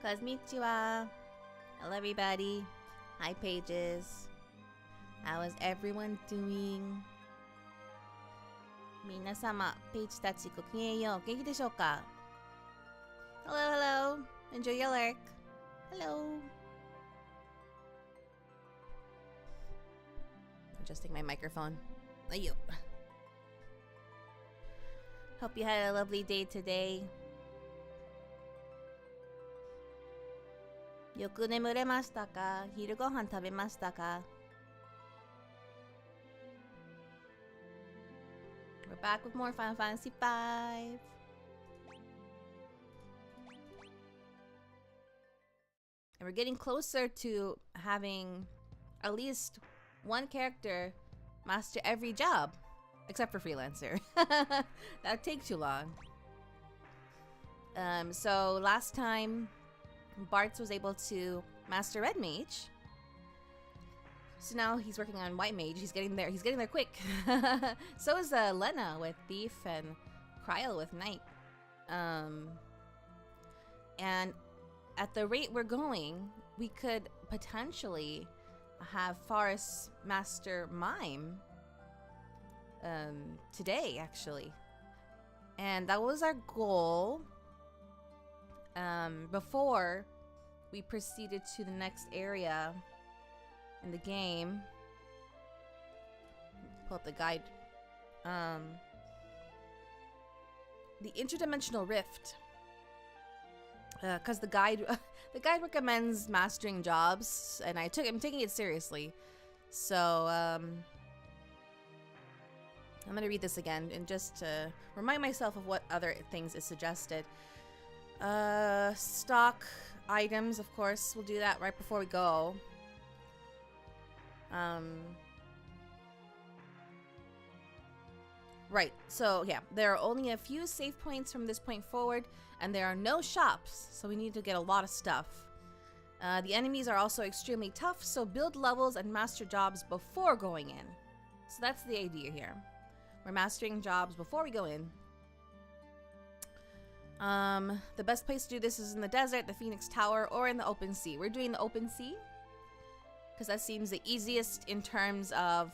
Kosmika. Hello everybody. Hi Pages. How is everyone doing? 皆様、ページたちごきげんよう。元気でしょうか? Hello, hello. Enjoy your lurk. Hello. Adjusting my microphone. Ayo. Hope you had a lovely day today. よく眠れましたか? 昼ご飯食べましたか? We're back with more Final Fantasy V. And we're getting closer to having at least one character master every job. Except for Freelancer. That'd take too long. So last time Bartz was able to master Red Mage. So now he's working on White Mage. He's getting there quick. So is Lena with Thief and Cryo with Knight. And at the rate we're going, we could potentially have Forest master Mime today, actually. And that was our goal before we proceeded to the next area in the game. Pull up the guide. The interdimensional rift. Because the guide recommends mastering jobs, and I'm taking it seriously. So I'm gonna read this again and just to remind myself of what other things is suggested. Stock items, of course. We'll do that right before we go. Right, so yeah, there are only a few save points from this point forward, and there are no shops, so we need to get a lot of stuff. The enemies are also extremely tough, so build levels and master jobs before going in. So that's the idea here. We're mastering jobs before we go in. The best place to do this is in the desert, the Phoenix Tower, or in the open sea. We're doing the open sea because that seems the easiest in terms of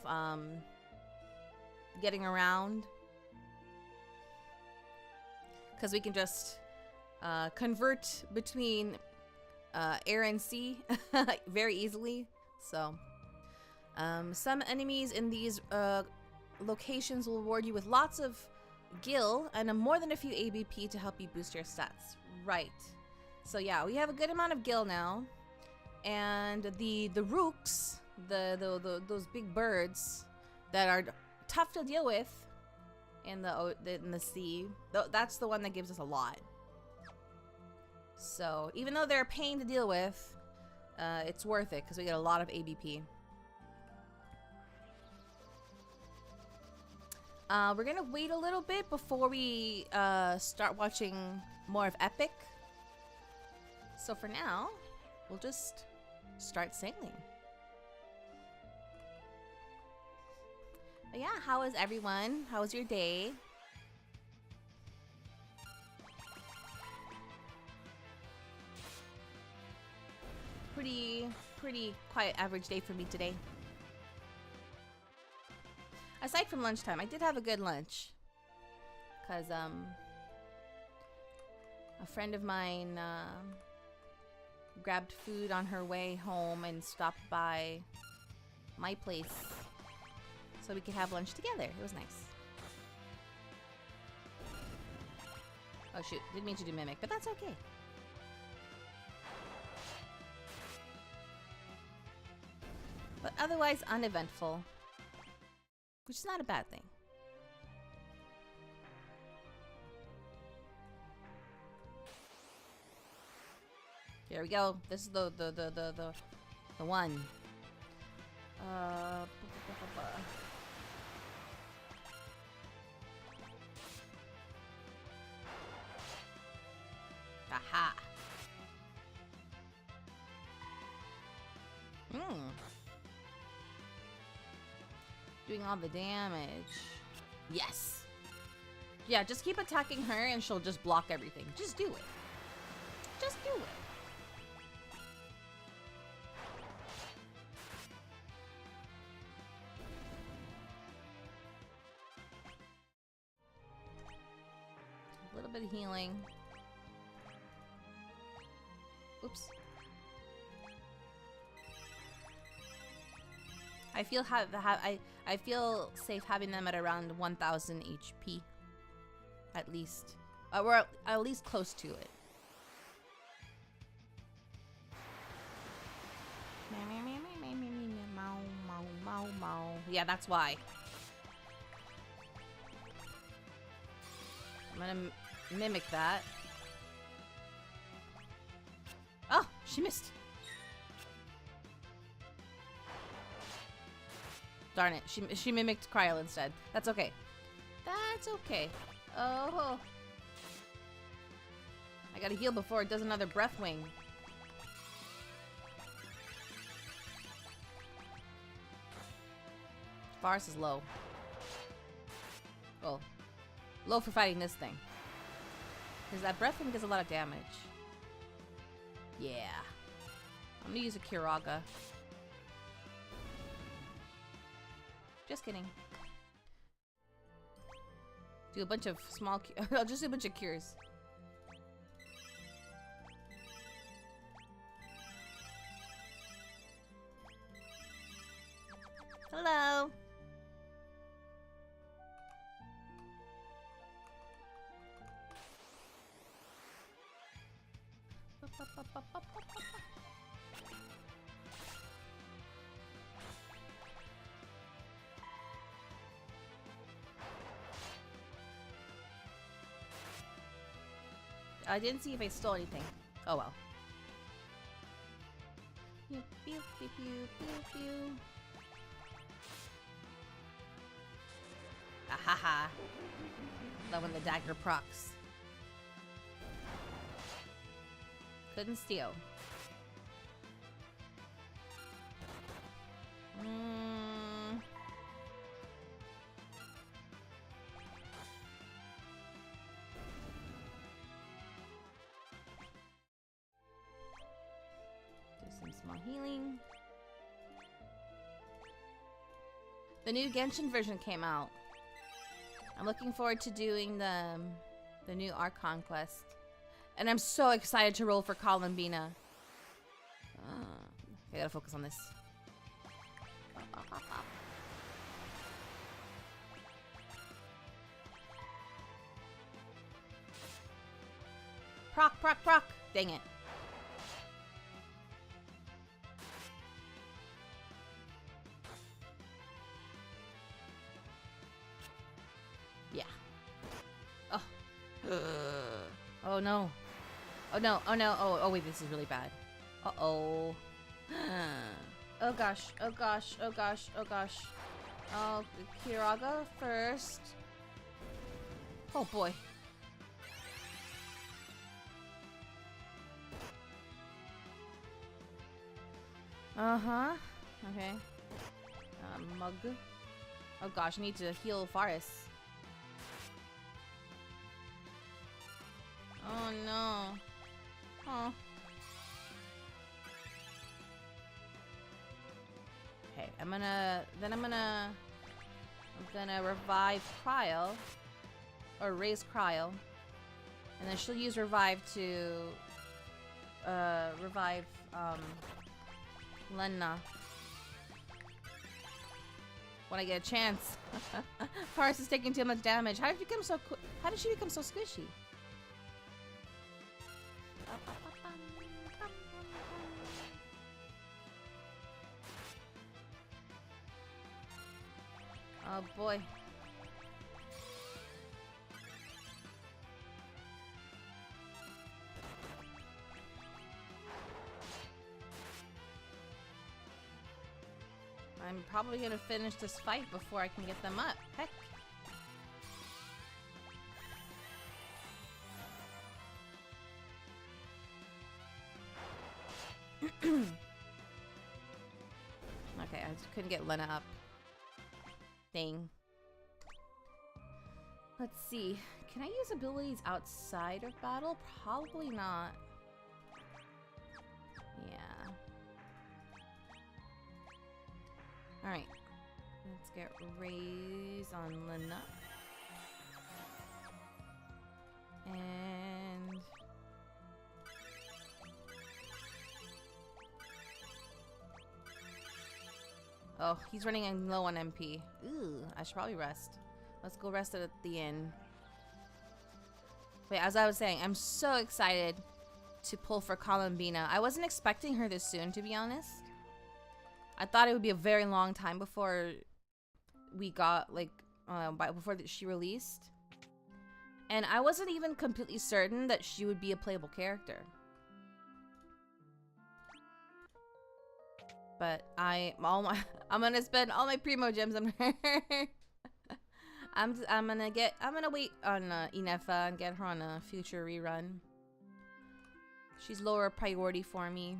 getting around. Because we can just convert between air and sea very easily. So, some enemies in these locations will reward you with lots of gil and more than a few ABP to help you boost your stats. Right. So yeah, we have a good amount of gil now, and the rooks, those big birds that are tough to deal with in the sea. That's the one that gives us a lot. So even though they're a pain to deal with, it's worth it because we get a lot of ABP. We're gonna wait a little bit before we start watching more of Epic. So for now, we'll just start sailing. But yeah, how is everyone? How was your day? Pretty quiet average day for me today. Aside from lunchtime, I did have a good lunch. Because, a friend of mine, grabbed food on her way home and stopped by my place so we could have lunch together. It was nice. Oh shoot, didn't mean to do Mimic, but that's okay. But otherwise uneventful. Which is not a bad thing. Here we go. This is the one. Aha. Doing all the damage. Yes. Yeah, just keep attacking her and she'll just block everything. Just do it. Just do it. little bit of healing. Oops. I feel I feel safe having them at around 1000 HP, at least. We're at least close to it. Yeah, that's why. I'm gonna mimic that. Oh, she missed. Darn it, she mimicked Cryo instead. That's okay. That's okay. Oh. I gotta heal before it does another breath wing. Varus is low. Well, low for fighting this thing. Because that breath wing does a lot of damage. Yeah. I'm gonna use a Kiraga. Just kidding. Do a bunch of small... I'll just do a bunch of cures. Hello. I didn't see if I stole anything. Oh well. Pew, pew, pew, pew, pew, pew. Ahaha. Love when the dagger procs. Couldn't steal. Small healing. The new Genshin version came out. I'm looking forward to doing the new Archon quest. And I'm so excited to roll for Columbina. I gotta focus on this. Proc, proc, proc! Dang it. Oh no. Oh no. Oh no. Oh wait, this is really bad. Uh-oh. Oh gosh. Oh gosh. Oh gosh. Oh gosh. Oh, Kiraga first. Oh boy. Uh-huh. Okay. Mug. Oh gosh, I need to heal Varus. Oh no. Oh. Okay, I'm gonna revive Cryo. Or raise Cryo. And then she'll use revive to revive Lenna. When I get a chance. Varus is taking too much damage. How did she become so squishy? Oh boy. I'm probably gonna finish this fight before I can get them up. Heck. Okay, I just couldn't get Lena up. Dang. Let's see. Can I use abilities outside of battle? Probably not. Yeah. Alright. Let's get Raise on Lena. Oh, he's running low on MP. Ooh, I should probably rest. Let's go rest at the inn. Wait, as I was saying, I'm so excited to pull for Columbina. I wasn't expecting her this soon, to be honest. I thought it would be a very long time before we got, like, before she released. And I wasn't even completely certain that she would be a playable character. But I'm gonna spend all my primo gems on her. I'm gonna wait on Inefa and get her on a future rerun. She's lower priority for me.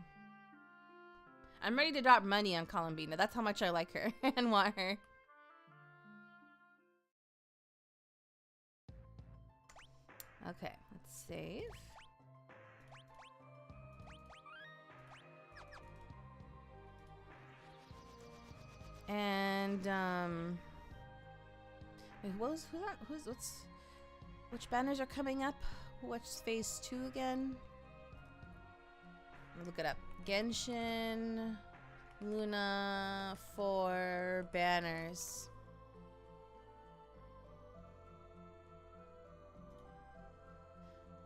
I'm ready to drop money on Columbina. That's how much I like her and want her. Okay, let's save. And wait, which banners are coming up? What's phase 2 again? Let me look it up. Genshin, Luna, 4 banners.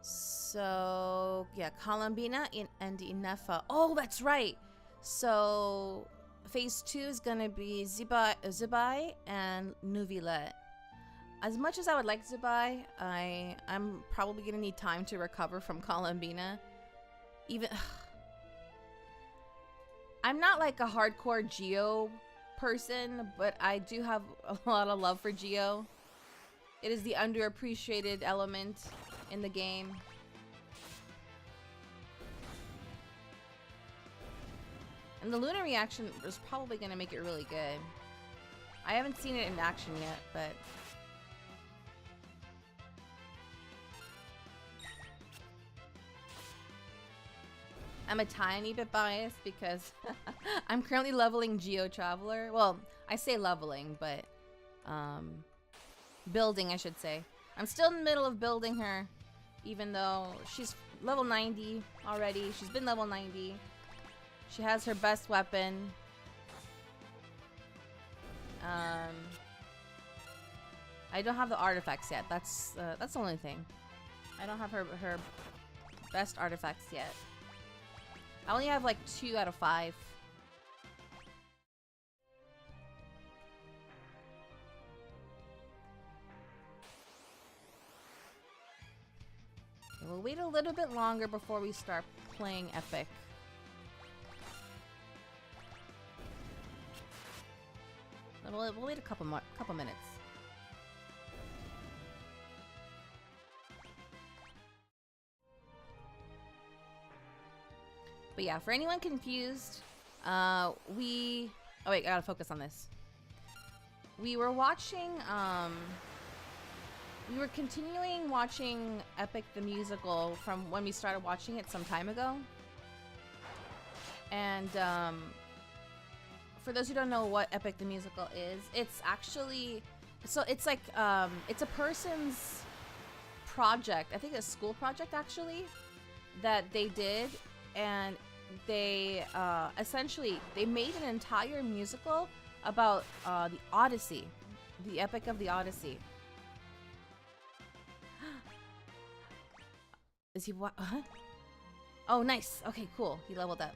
So yeah, Columbina and Inefa. Oh, that's right. So phase 2 is gonna be Zubai and Nuvilet. As much as I would like Zubai, I'm probably gonna need time to recover from Columbina. Even I'm not like a hardcore Geo person, but I do have a lot of love for Geo. It is the underappreciated element in the game. And the Luna reaction is probably going to make it really good. I haven't seen it in action yet, but... I'm a tiny bit biased because I'm currently leveling Geo Traveler. Well, I say leveling, but... building, I should say. I'm still in the middle of building her, even though she's level 90 already. She's been level 90. She has her best weapon. I don't have the artifacts yet. That's the only thing. I don't have her best artifacts yet. I only have like 2 out of 5. We'll wait a little bit longer before we start playing Epic. We'll wait a couple minutes. But yeah, for anyone confused, oh wait, I gotta focus on this. We were watching, we were continuing watching Epic the Musical from when we started watching it some time ago. And, for those who don't know what Epic the Musical is, it's actually, so it's like, it's a person's project, I think a school project actually, that they did, and they, essentially, they made an entire musical about, the Odyssey, the Epic of the Odyssey. Is he what? Huh? Oh, nice. Okay, cool. He leveled up.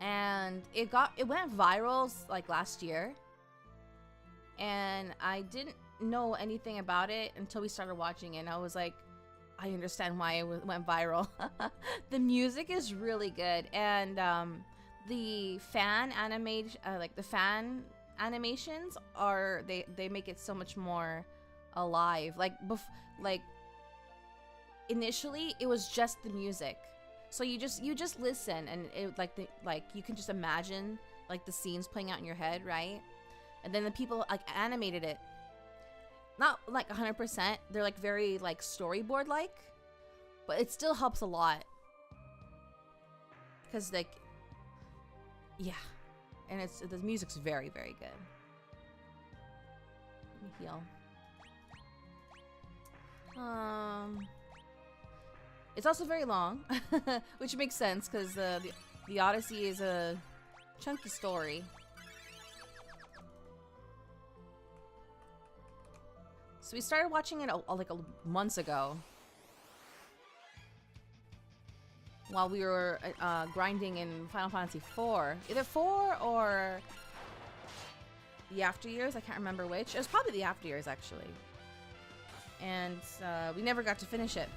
And it went viral like last year, and I didn't know anything about it until we started watching it, and I was like, I understand why it went viral. The music is really good, and the fan animations are they make it so much more alive. Like initially it was just the music. So you just listen, and it you can just imagine like the scenes playing out in your head, right? And then the people like animated it. Not like 100%. They're like very like storyboard like, but it still helps a lot. Cause like, yeah, and the music's very, very good. Let me heal. It's also very long, which makes sense because The Odyssey is a chunky story. So we started watching it like months ago. While we were grinding in Final Fantasy IV. Either 4 or the After Years. I can't remember which. It was probably the After Years, actually. And we never got to finish it.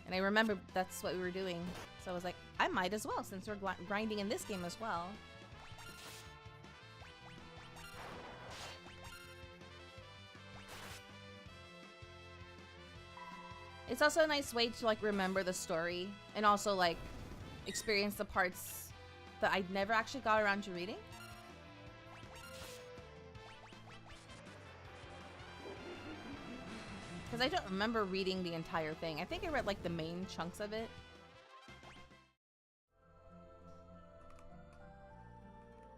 And I remember that's what we were doing. So I was like, I might as well, since we're grinding in this game as well. It's also a nice way to like remember the story and also like experience the parts that I never actually got around to reading. Because I don't remember reading the entire thing. I think I read like the main chunks of it.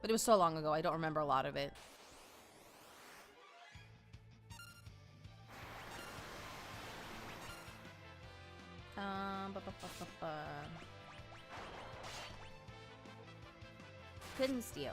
But it was so long ago, I don't remember a lot of it. Couldn't steal.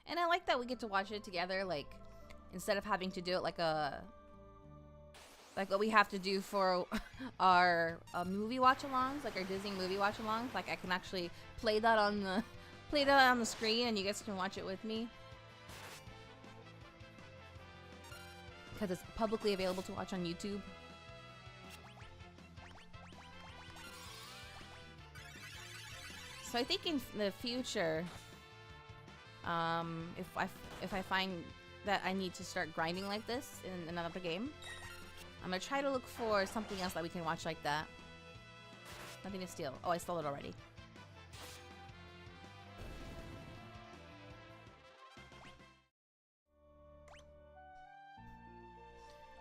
And I like that we get to watch it together, like, instead of having to do it like what we have to do for our movie watch-alongs, like our Disney movie watch-alongs. Like, I can actually play that on the screen, and you guys can watch it with me. Because it's publicly available to watch on YouTube. So I think in the future, if I find that I need to start grinding like this in another game, I'm gonna try to look for something else that we can watch like that. Nothing to steal. Oh, I stole it already.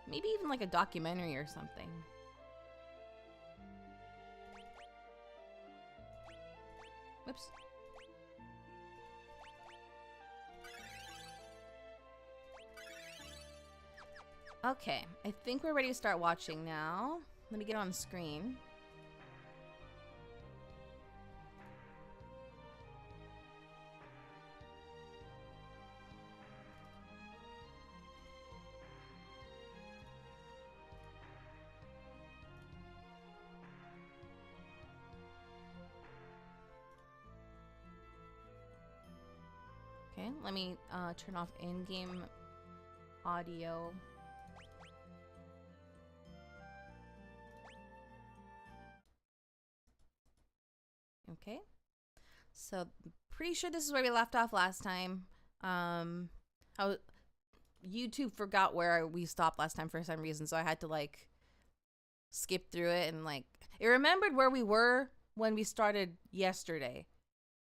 Maybe even like a documentary or something. Whoops. Okay, I think we're ready to start watching now. Let me get on the screen. Okay, let me turn off in-game audio. Okay, so pretty sure this is where we left off last time. YouTube forgot where we stopped last time for some reason, so I had to like skip through it, and like it remembered where we were when we started yesterday,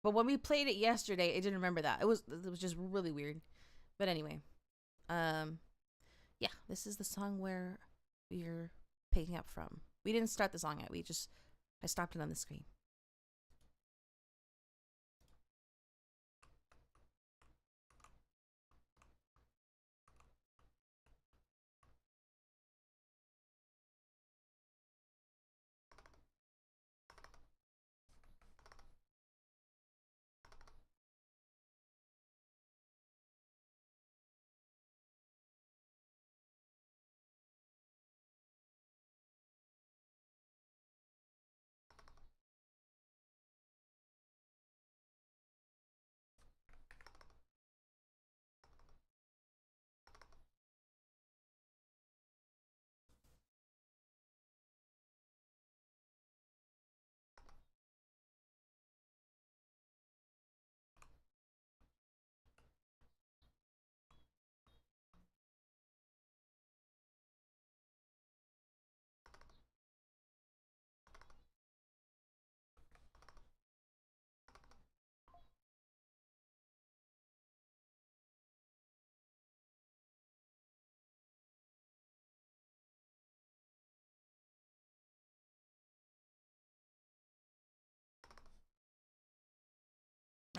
but when we played it yesterday, it didn't remember that. It was just really weird. But anyway, yeah, this is the song where we're picking up from. We didn't start the song yet. I stopped it on the screen.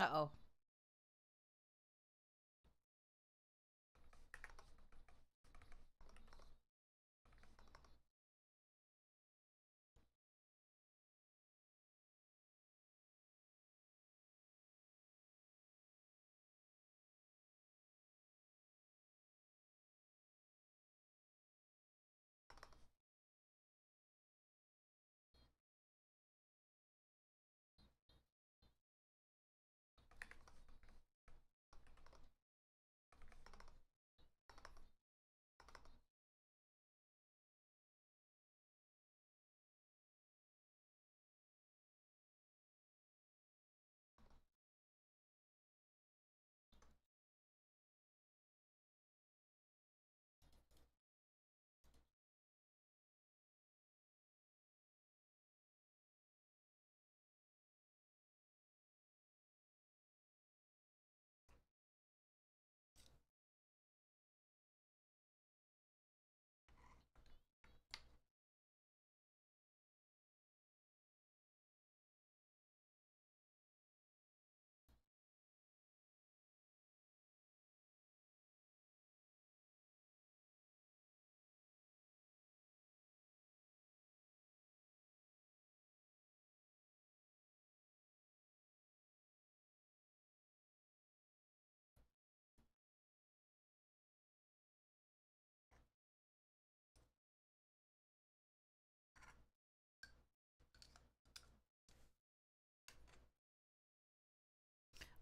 Uh-oh.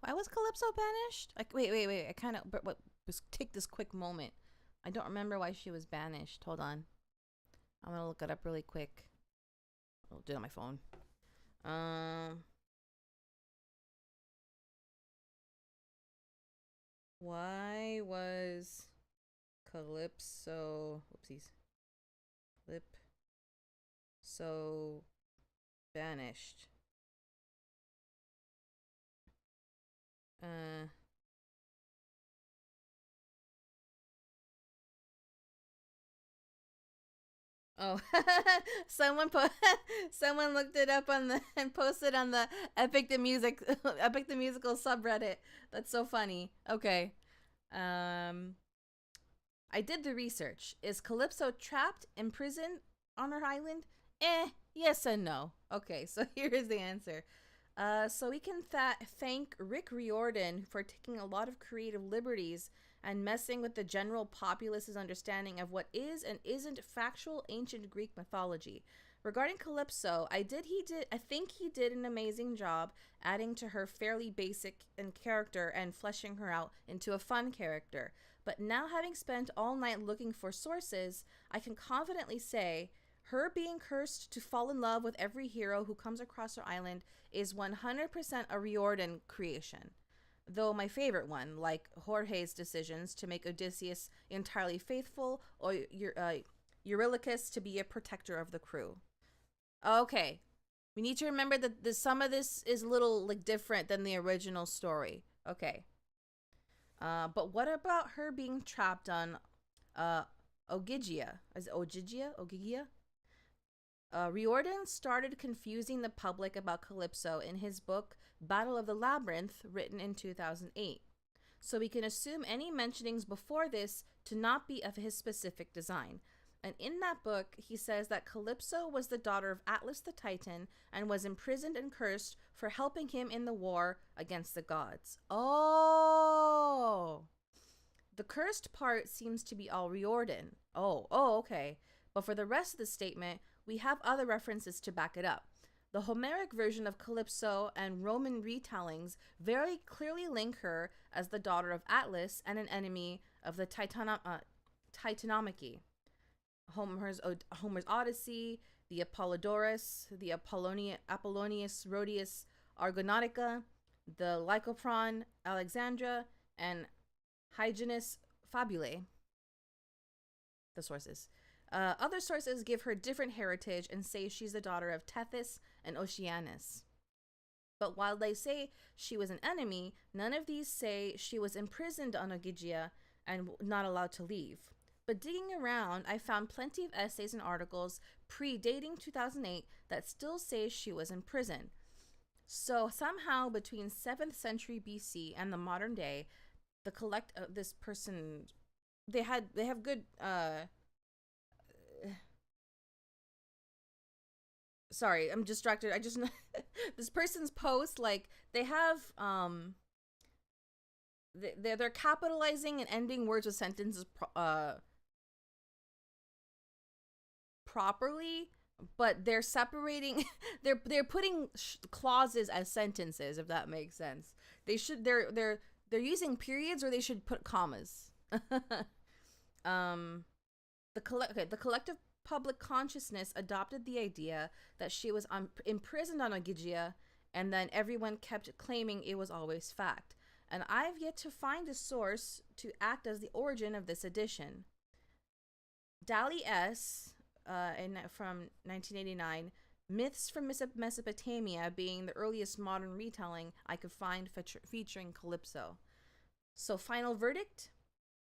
Why was Calypso banished? Like, wait. I kind of, but just take this quick moment. I don't remember why she was banished. Hold on. I'm gonna look it up really quick. I'll do it on my phone. Why was Calypso, whoopsies, Calypso banished? Oh, someone looked it up on the and posted on the Epic the Musical subreddit. That's so funny. Okay. I did the research. Is Calypso trapped, imprisoned on her island? Yes and no. Okay, so here is the answer. So we can thank Rick Riordan for taking a lot of creative liberties and messing with the general populace's understanding of what is and isn't factual ancient Greek mythology. Regarding Calypso, I think he did an amazing job adding to her fairly basic character and fleshing her out into a fun character. But now, having spent all night looking for sources, I can confidently say her being cursed to fall in love with every hero who comes across her island is 100% a Riordan creation. Though my favorite one, like Jorge's decisions to make Odysseus entirely faithful or Eurylochus to be a protector of the crew. Okay, we need to remember that some of this is a little different than the original story. Okay. But what about her being trapped on Ogygia? Is it Ogygia? Riordan started confusing the public about Calypso in his book Battle of the Labyrinth, written in 2008. So we can assume any mentionings before this to not be of his specific design. And in that book, he says that Calypso was the daughter of Atlas the Titan and was imprisoned and cursed for helping him in the war against the gods. Oh! The cursed part seems to be all Riordan. Oh, okay. But for the rest of the statement, we have other references to back it up. The Homeric version of Calypso and Roman retellings very clearly link her as the daughter of Atlas and an enemy of the Titanomachy. Homer's Odyssey, the Apollodorus, the Apollonius Rhodius Argonautica, the Lycopron Alexandra, and Hyginus Fabulae. The sources. Other sources give her different heritage and say she's the daughter of Tethys and Oceanus. But while they say she was an enemy, none of these say she was imprisoned on Ogygia and not allowed to leave. But digging around, I found plenty of essays and articles predating 2008 that still say she was in prison. So somehow between 7th century BC and the modern day, the this person, they have good sorry, I'm distracted. I just this person's post, like, they have they're capitalizing and ending words with sentences properly, but they're separating they're putting clauses as sentences, if that makes sense. They're using periods, or they should put commas. The collective public consciousness adopted the idea that she was imprisoned on Ogygia, and then everyone kept claiming it was always fact. And I've yet to find a source to act as the origin of this edition. Dali S. From 1989, Myths from Mesopotamia being the earliest modern retelling I could find featuring Calypso. So, final verdict?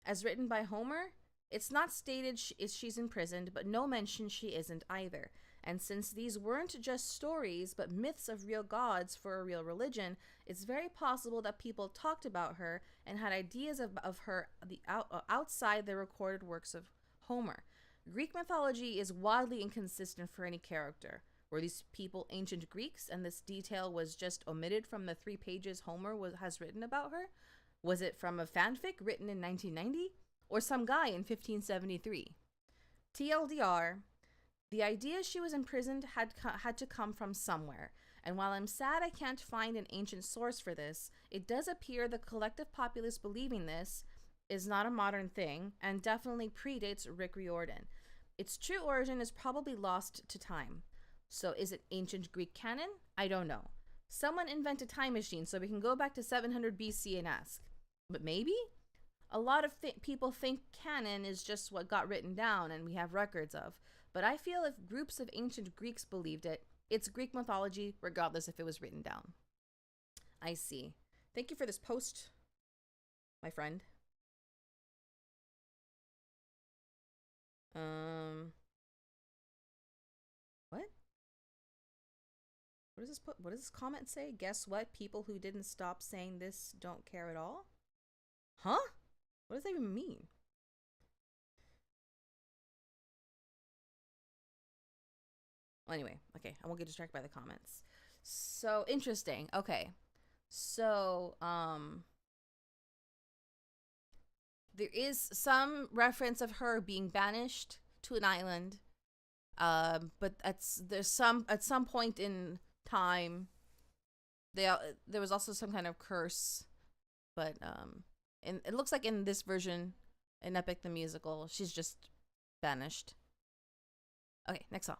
As written by Homer, it's not stated she's imprisoned, but no mention she isn't either. And since these weren't just stories, but myths of real gods for a real religion, it's very possible that people talked about her and had ideas of her outside the recorded works of Homer. Greek mythology is wildly inconsistent for any character. Were these people ancient Greeks, and this detail was just omitted from the 3 pages Homer has written about her? Was it from a fanfic written in 1990? Or some guy in 1573? TLDR, the idea she was imprisoned had to come from somewhere, and while I'm sad I can't find an ancient source for this, it does appear the collective populace believing this is not a modern thing, and definitely predates Rick Riordan. Its true origin is probably lost to time. So is it ancient Greek canon? I don't know. Someone invent a time machine so we can go back to 700 BC and ask. But maybe? A lot of people think canon is just what got written down and we have records of. But I feel if groups of ancient Greeks believed it, it's Greek mythology, regardless if it was written down. I see. Thank you for this post, my friend. What? What does this comment say? Guess what? People who didn't stop saying this don't care at all? Huh? What does that even mean? Well, anyway, okay, I won't get distracted by the comments. So, interesting. Okay. So, there is some reference of her being banished to an island. But at some point in time, there was also some kind of curse. But and it looks like in this version, in Epic the Musical, she's just banished. Okay, next song.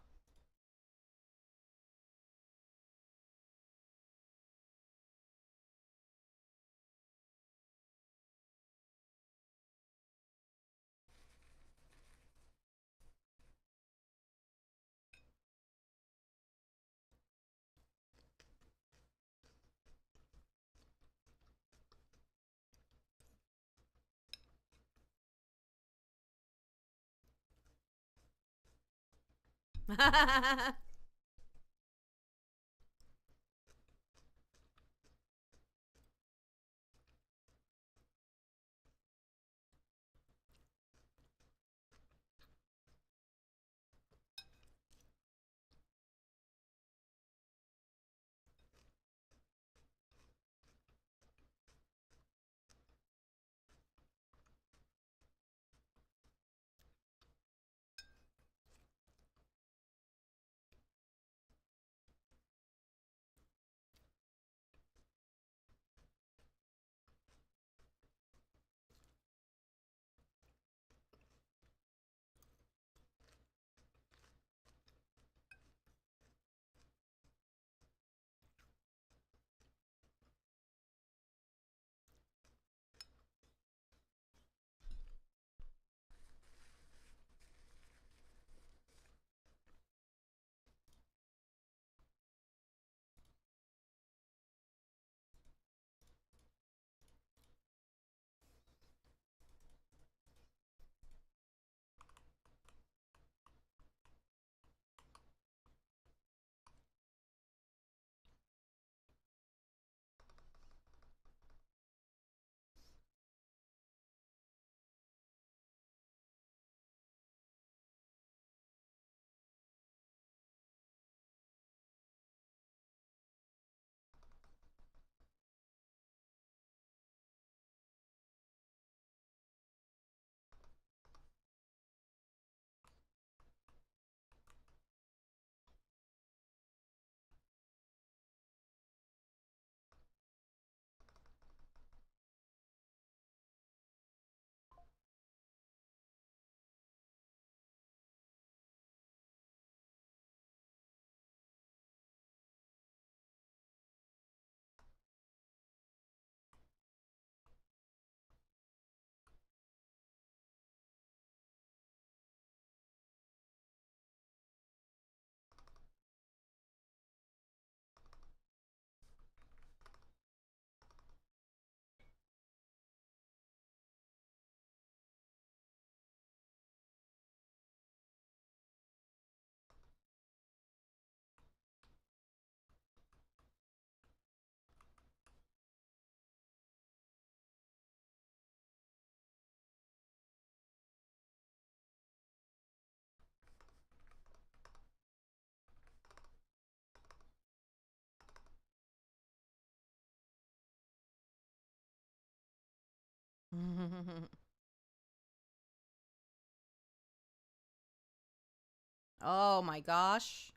Oh my gosh.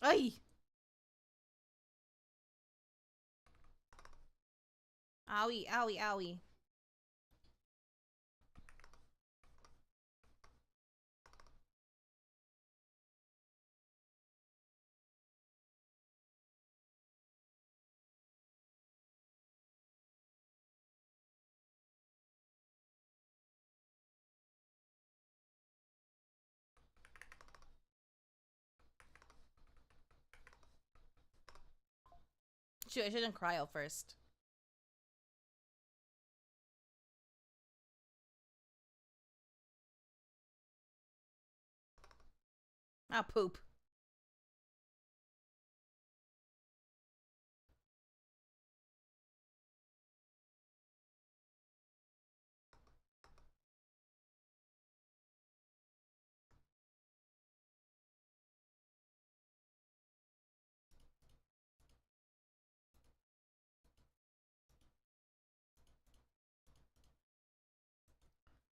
Ay! Owie, owie, owie. Shoot, I shouldn't cryo first. Ah, poop.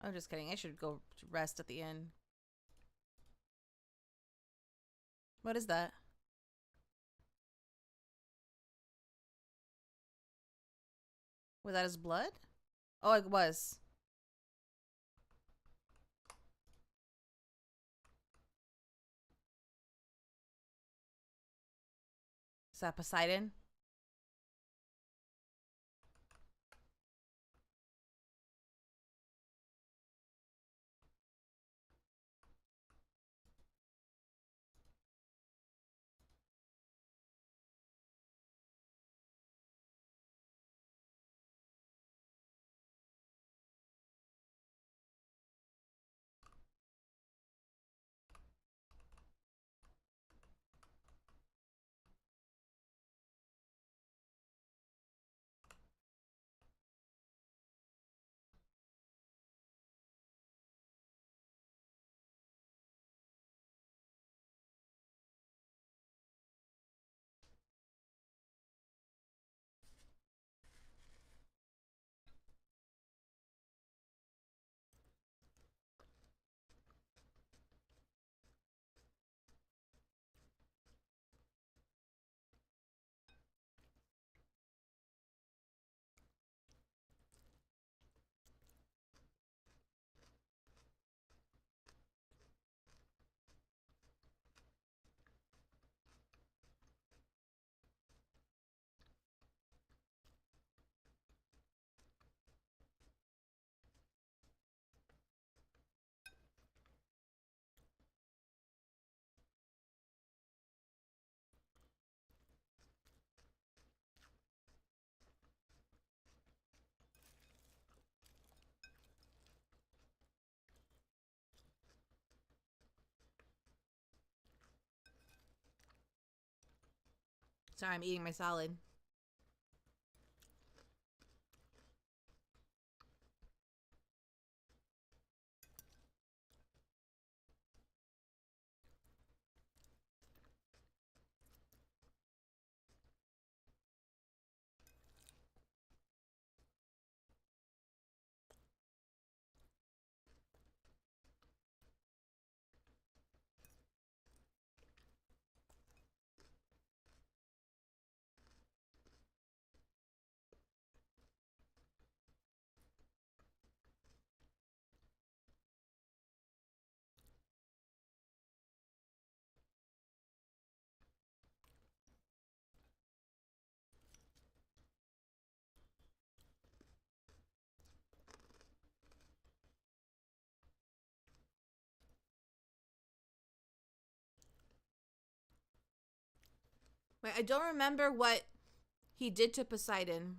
I'm just kidding. I should go rest at the end. What is that? Was that his blood? Oh, it was. Is that Poseidon? Sorry, I'm eating my salad. Wait, I don't remember what he did to Poseidon.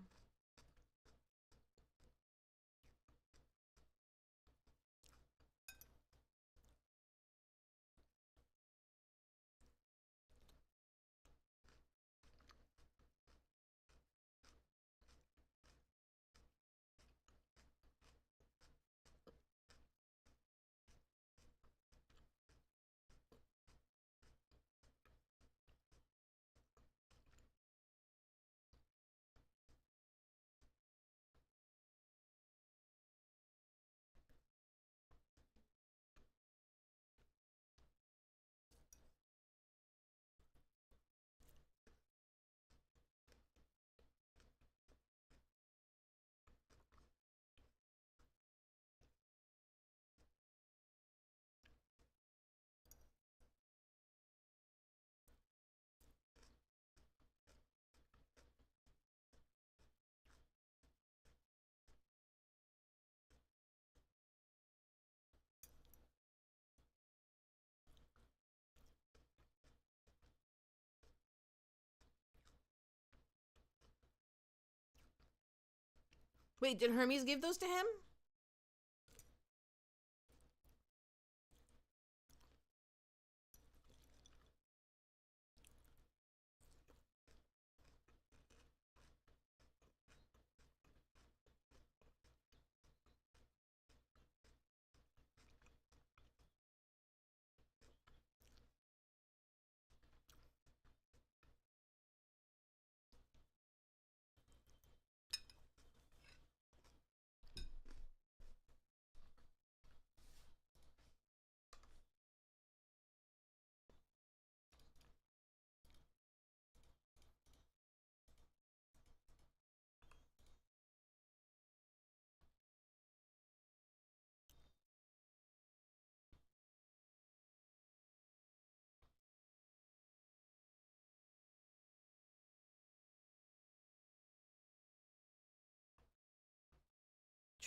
Wait, did Hermes give those to him?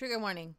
Trigger warning.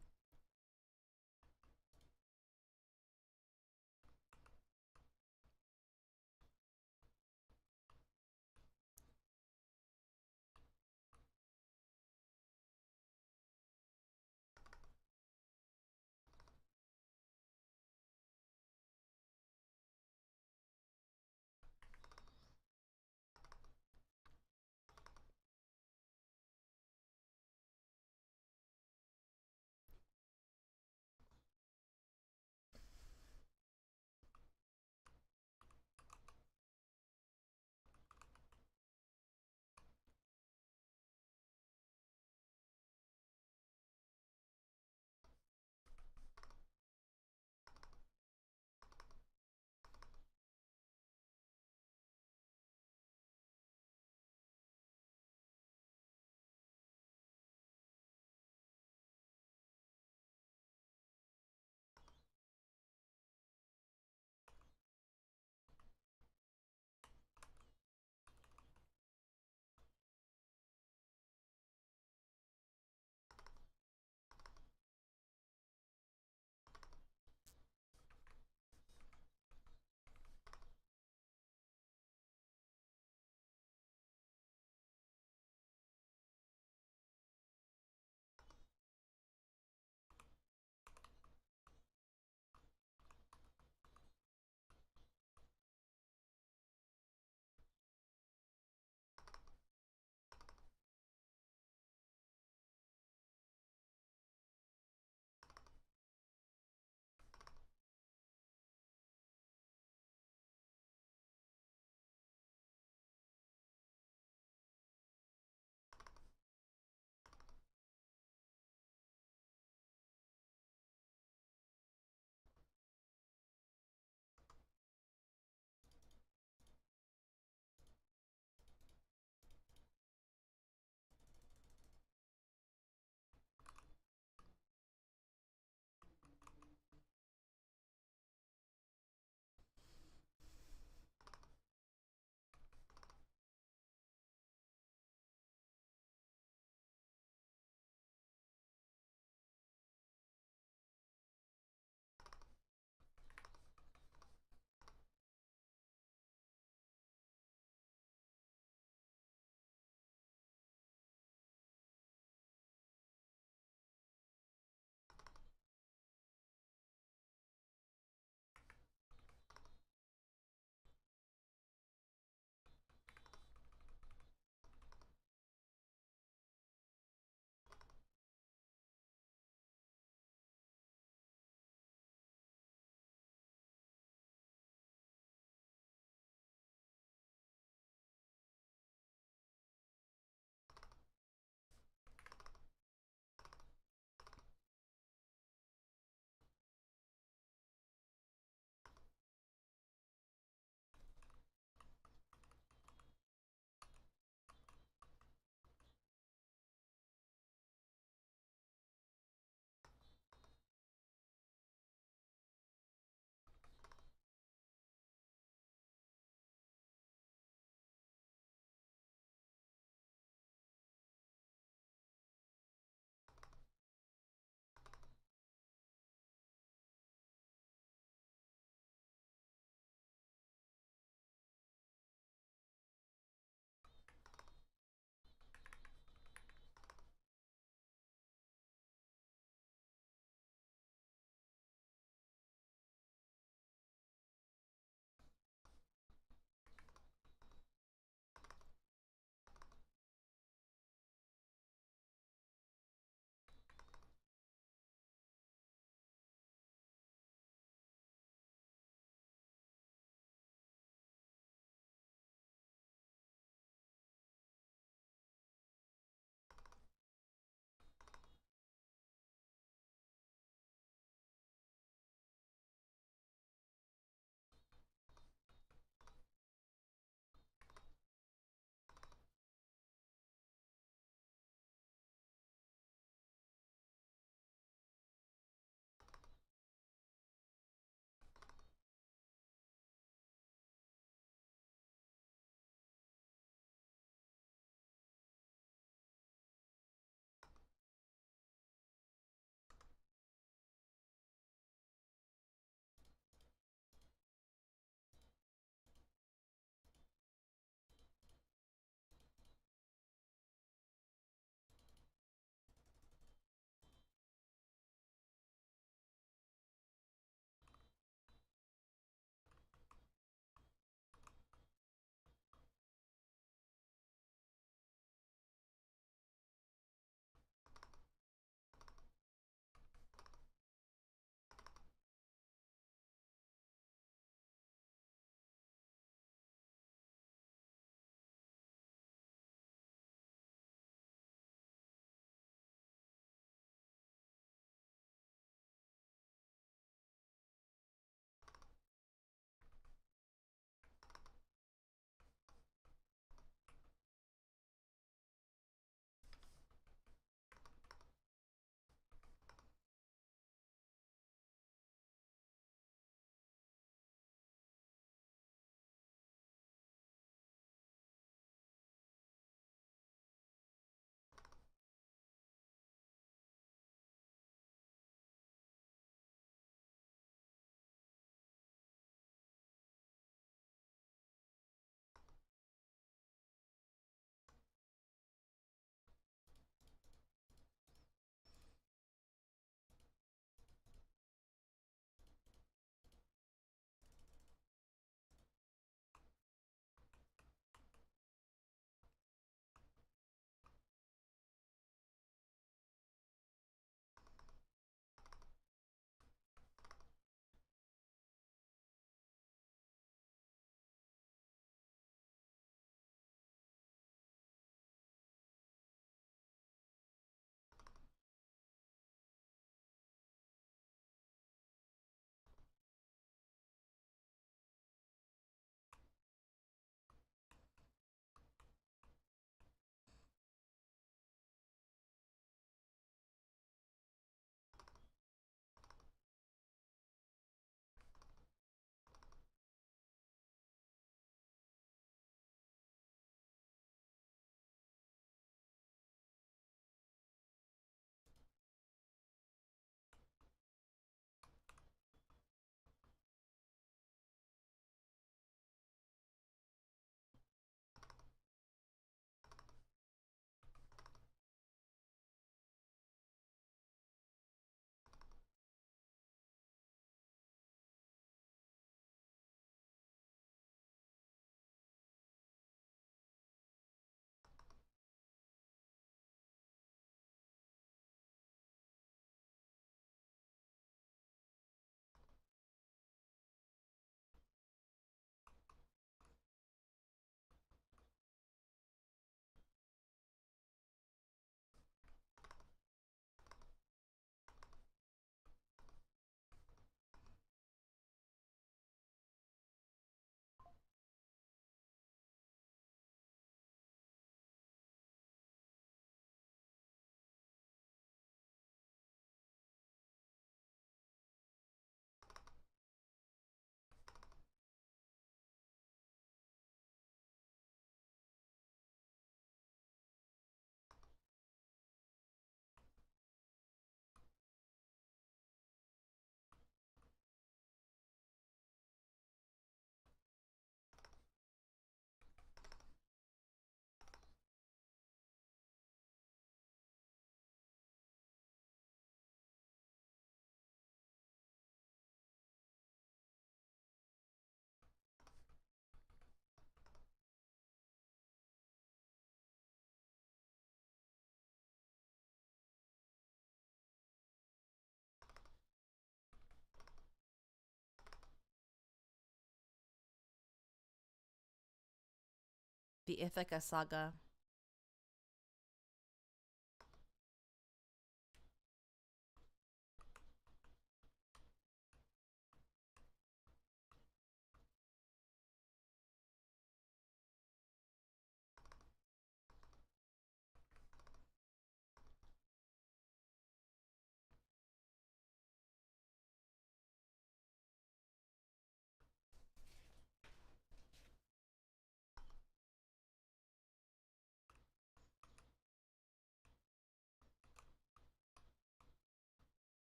the Ithaca saga.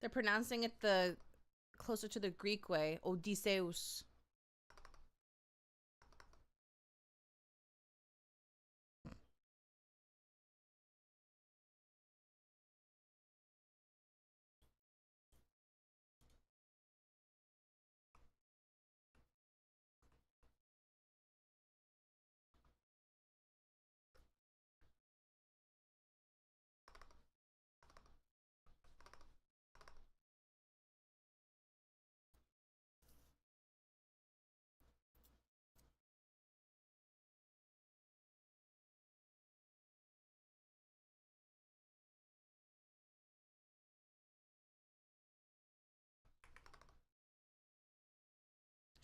They're pronouncing it the closer to the Greek way, Odysseus.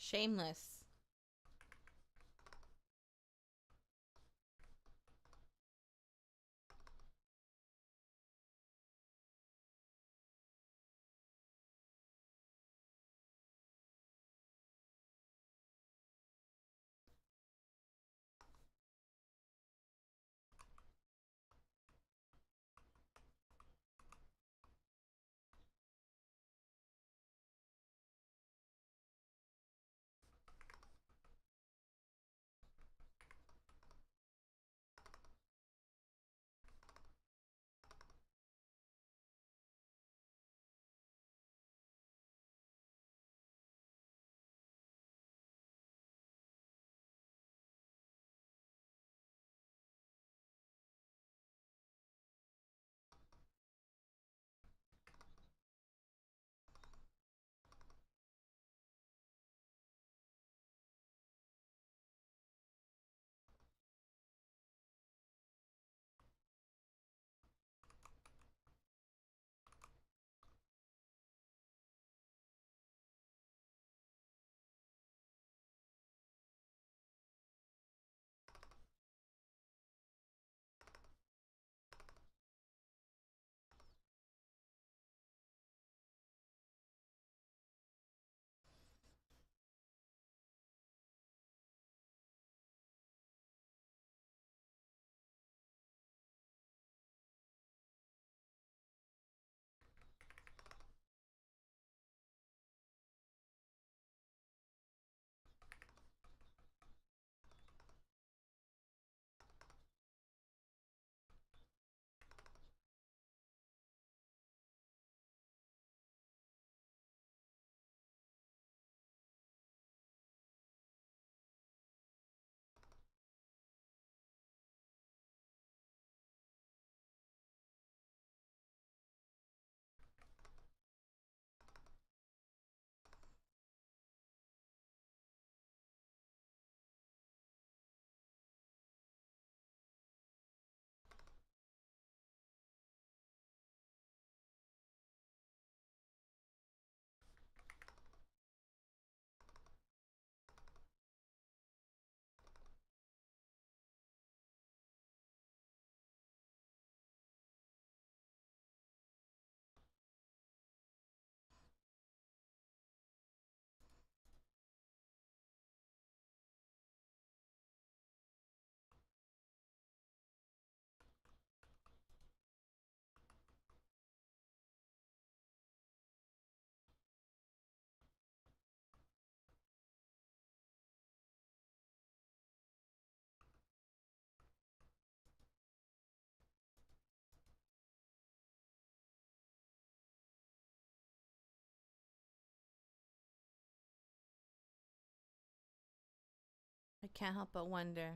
Shameless. I can't help but wonder.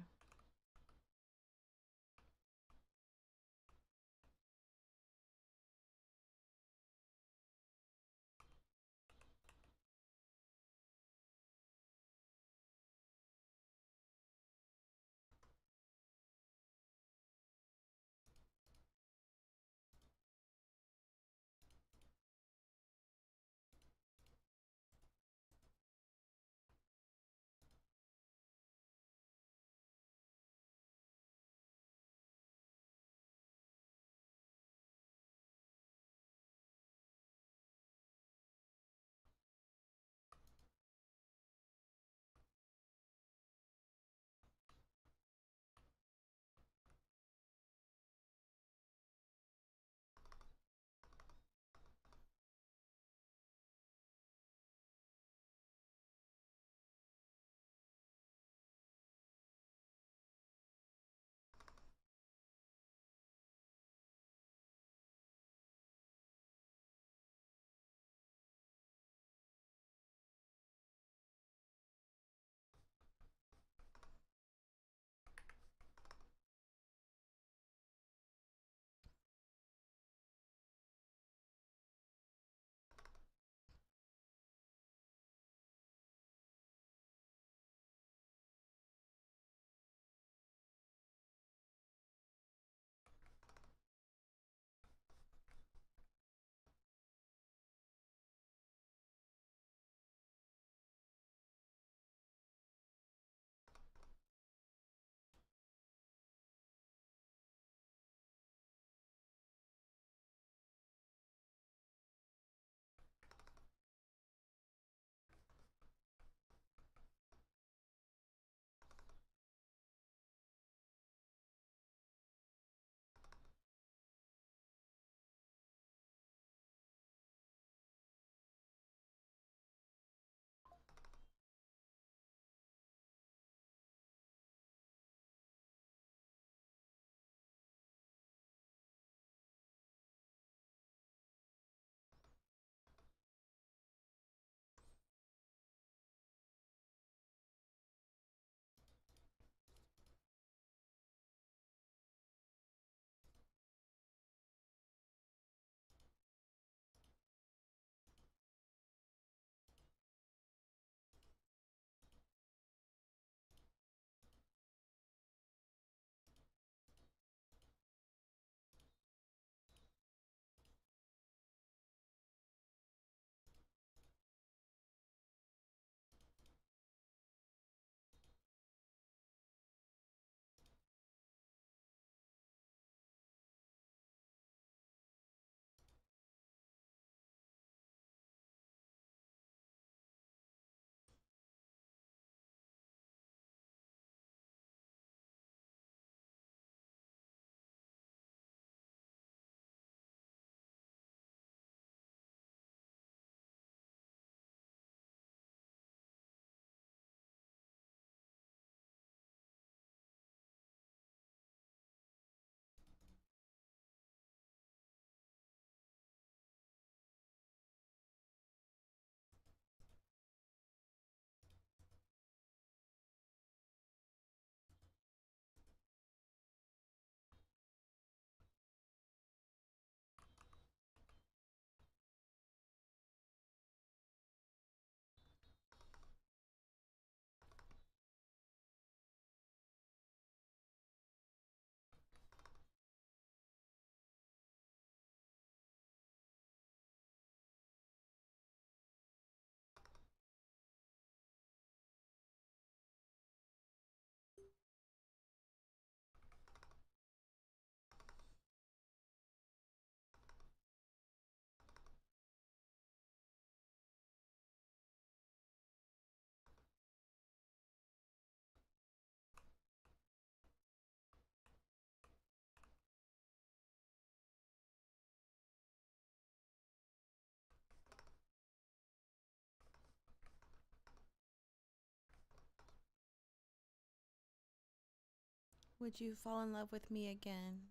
Would you fall in love with me again?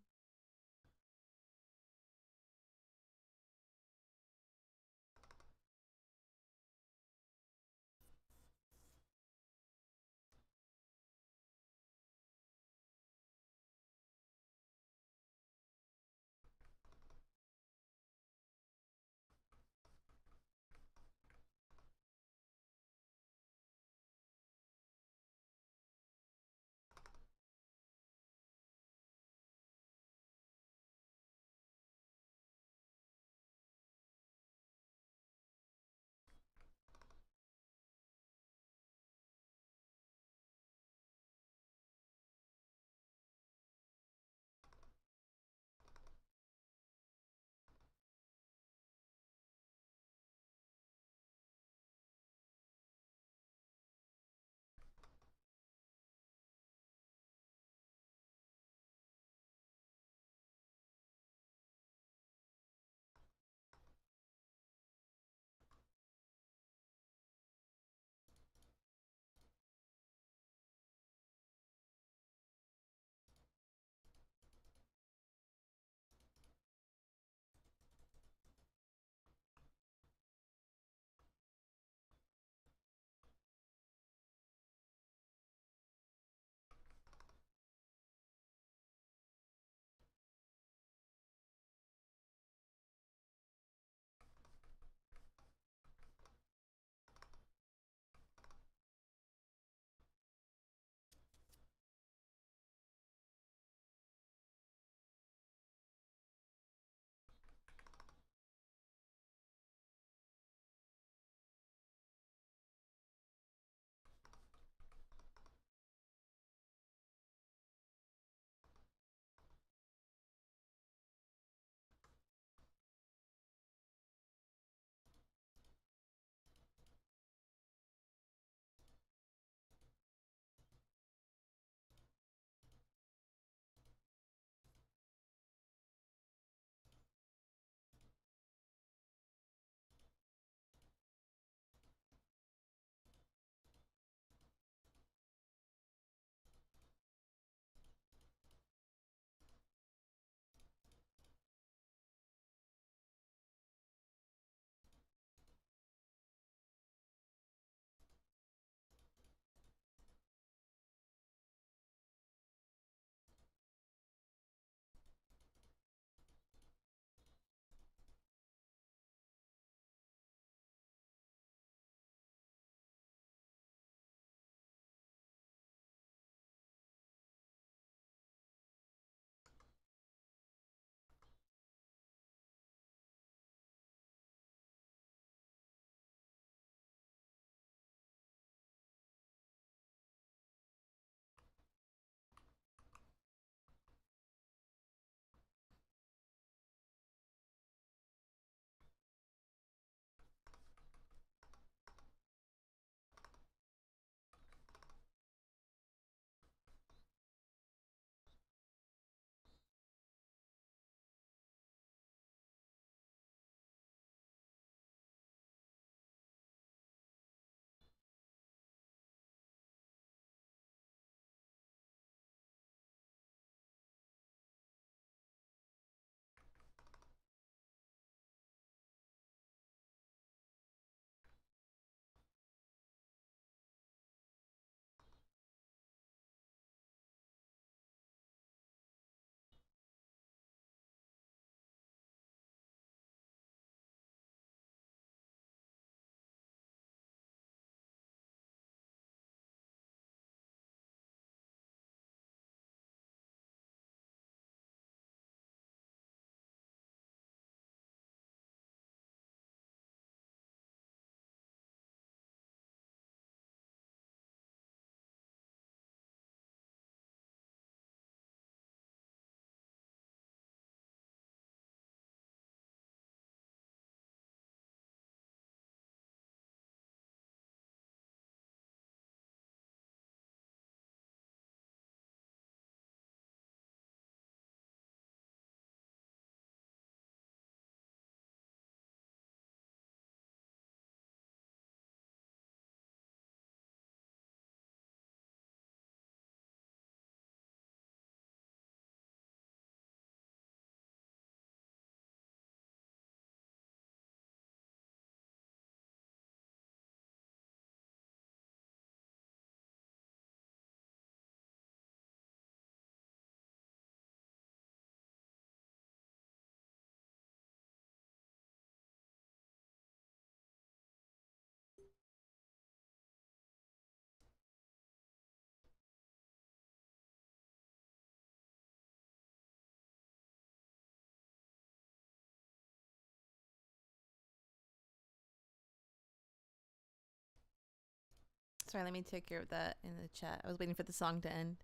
Sorry, let me take care of that in the chat. I was waiting for the song to end.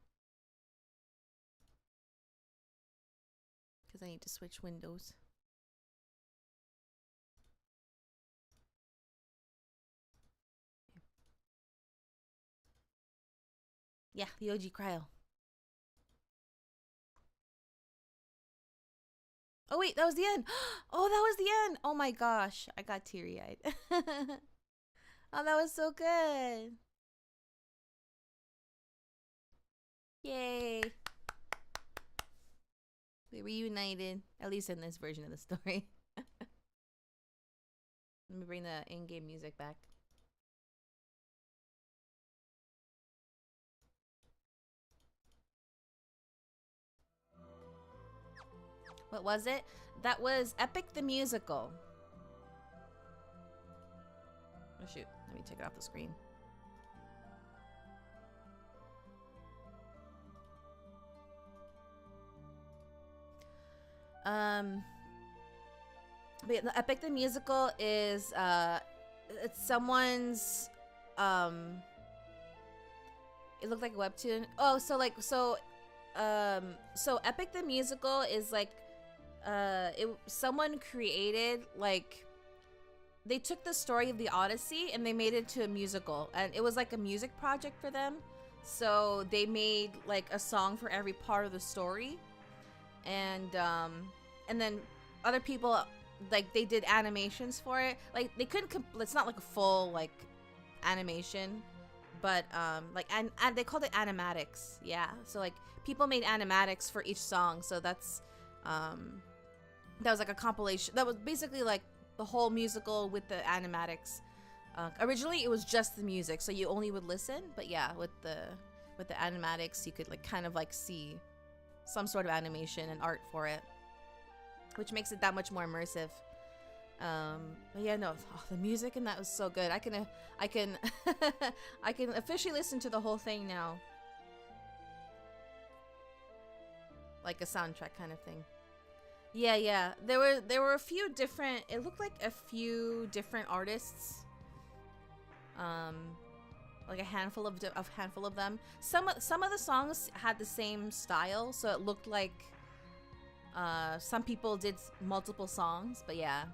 Because I need to switch windows. Yeah, the OG cryo. Oh wait, that was the end. Oh, that was the end. Oh my gosh, I got teary-eyed. Oh, that was so good. Yay. We reunited, at least in this version of the story. Let me bring the in-game music back. What was it? That was Epic the Musical. Oh shoot, let me take it off the screen. But yeah, the Epic the Musical is it's someone's it looked like a webtoon. Oh, so Epic the Musical is like someone created, like, they took the story of the Odyssey and they made it to a musical, and it was like a music project for them. So they made like a song for every part of the story, and then other people, like, they did animations for it. Like, they couldn't it's not like a full like animation, but like, and they called it animatics. Yeah, so like people made animatics for each song. So that's that was like a compilation. That was basically like the whole musical with the animatics. Originally it was just the music, so you only would listen, but yeah, with the animatics you could like kind of like see some sort of animation and art for it, which makes it that much more immersive. But yeah, no, the music in that was so good. I can I can officially listen to the whole thing now, like a soundtrack kind of thing. Yeah, there were a few different, it looked like a few different artists, like a handful of them. Some of the songs had the same style, so it looked like some people did multiple songs. But yeah,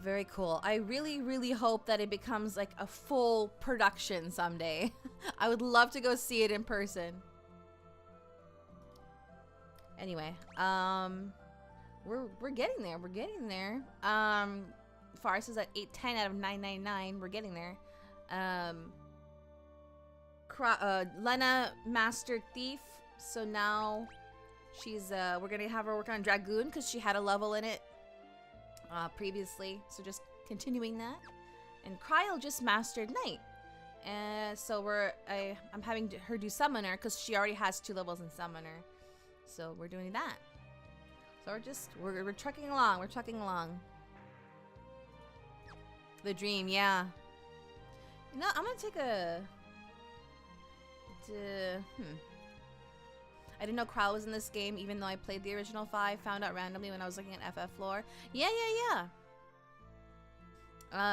very cool. I really hope that it becomes like a full production someday. I would love to go see it in person. Anyway, we're getting there. We're getting there. Faris is at 810 out of 999. We're getting there. Lena mastered Thief, so now she's we're gonna have her work on Dragoon because she had a level in it previously. So just continuing that. And Cryo just mastered Knight, and so I'm having her do Summoner because she already has 2 levels in Summoner. So we're doing that. So we're trucking along. We're trucking along. The dream, yeah. You know, I'm gonna take I didn't know Crow was in this game, even though I played the original 5. Found out randomly when I was looking at FF lore. Yeah.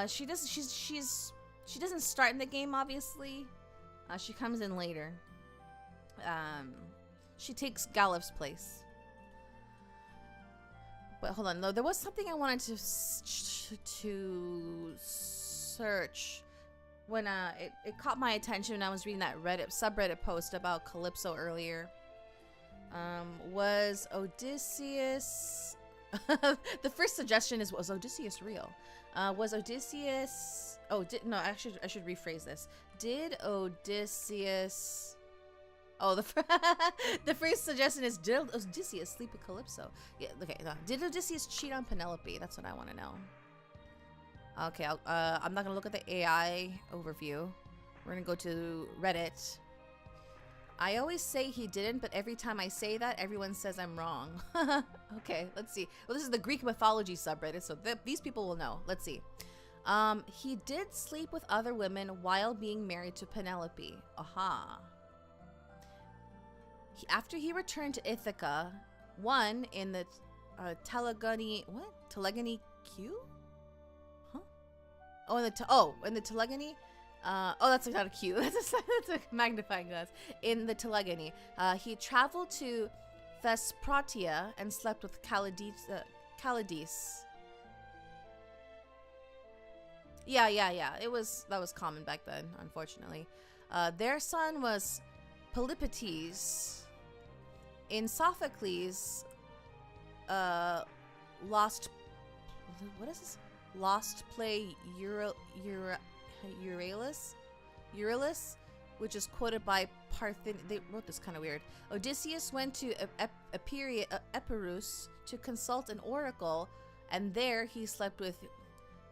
She doesn't start in the game, obviously. She comes in later. She takes Galif's place. But hold on, though, there was something I wanted to search when it caught my attention when I was reading that subreddit post about Calypso earlier. Was Odysseus the first suggestion was Odysseus real? Was Odysseus no, actually I should rephrase this. Did Odysseus the first suggestion is, did Odysseus sleep with Calypso? Yeah, okay. Did Odysseus cheat on Penelope? That's what I want to know. Okay, I'm not gonna look at the AI overview. We're gonna go to Reddit. I always say he didn't, but every time I say that, everyone says I'm wrong. Okay, let's see. Well, this is the Greek mythology subreddit, so these people will know. Let's see. He did sleep with other women while being married to Penelope. Aha. After he returned to Ithaca, one in the Telegony Q? Huh? In the Telegony, Oh, that's not a cue. That's a magnifying glass. In the Telegony, he traveled to Thesprotia and slept with Calidis. Yeah. That was common back then, unfortunately. Their son was Polypotes. In Sophocles, Lost play Euryalus, which is quoted by Parthen. They wrote this kind of weird. Odysseus went to Epirus to consult an oracle, and there he slept with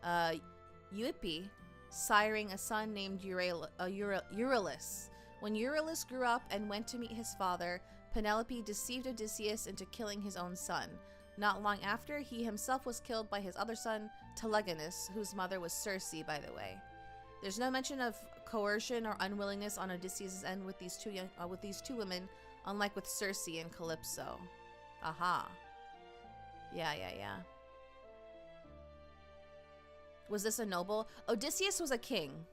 Euippe, siring a son named Euryalus. When Euryalus grew up and went to meet his father, Penelope deceived Odysseus into killing his own son. Not long after, he himself was killed by his other son, Telegonus, whose mother was Circe, by the way. There's no mention of coercion or unwillingness on Odysseus' end with these two women, unlike with Circe and Calypso. Aha. Yeah. Was this a noble? Odysseus was a king.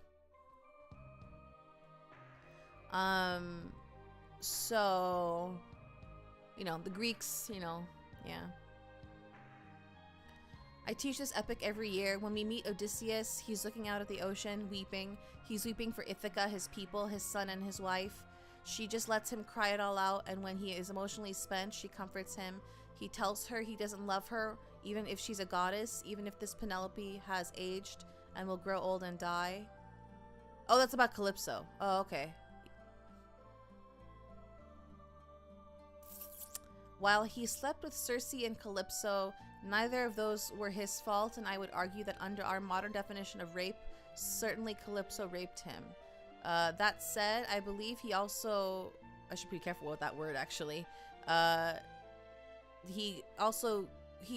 So, the Greeks, yeah. I teach this epic every year. When we meet Odysseus, he's looking out at the ocean, weeping. He's weeping for Ithaca, his people, his son, and his wife. She just lets him cry it all out, and when he is emotionally spent, she comforts him. He tells her he doesn't love her, even if she's a goddess, even if this Penelope has aged and will grow old and die. Oh, that's about Calypso. Oh, okay. While he slept with Circe and Calypso, neither of those were his fault, and I would argue that under our modern definition of rape, certainly Calypso raped him. That said, I believe he also... I should be careful with that word, actually. He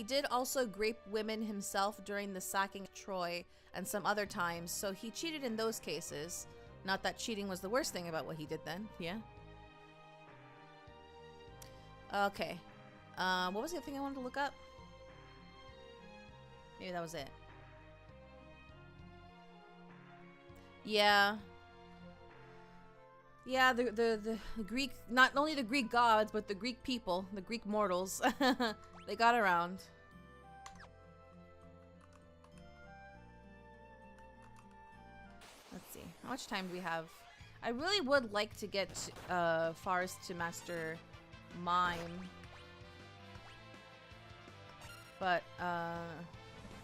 did also rape women himself during the sacking of Troy and some other times, so he cheated in those cases. Not that cheating was the worst thing about what he did then, yeah? Okay. What was the other thing I wanted to look up? Maybe that was it. Yeah. Yeah, the Greek, not only the Greek gods, but the Greek people, the Greek mortals, they got around. Let's see. How much time do we have? I really would like to get Fars to master Mime. But, I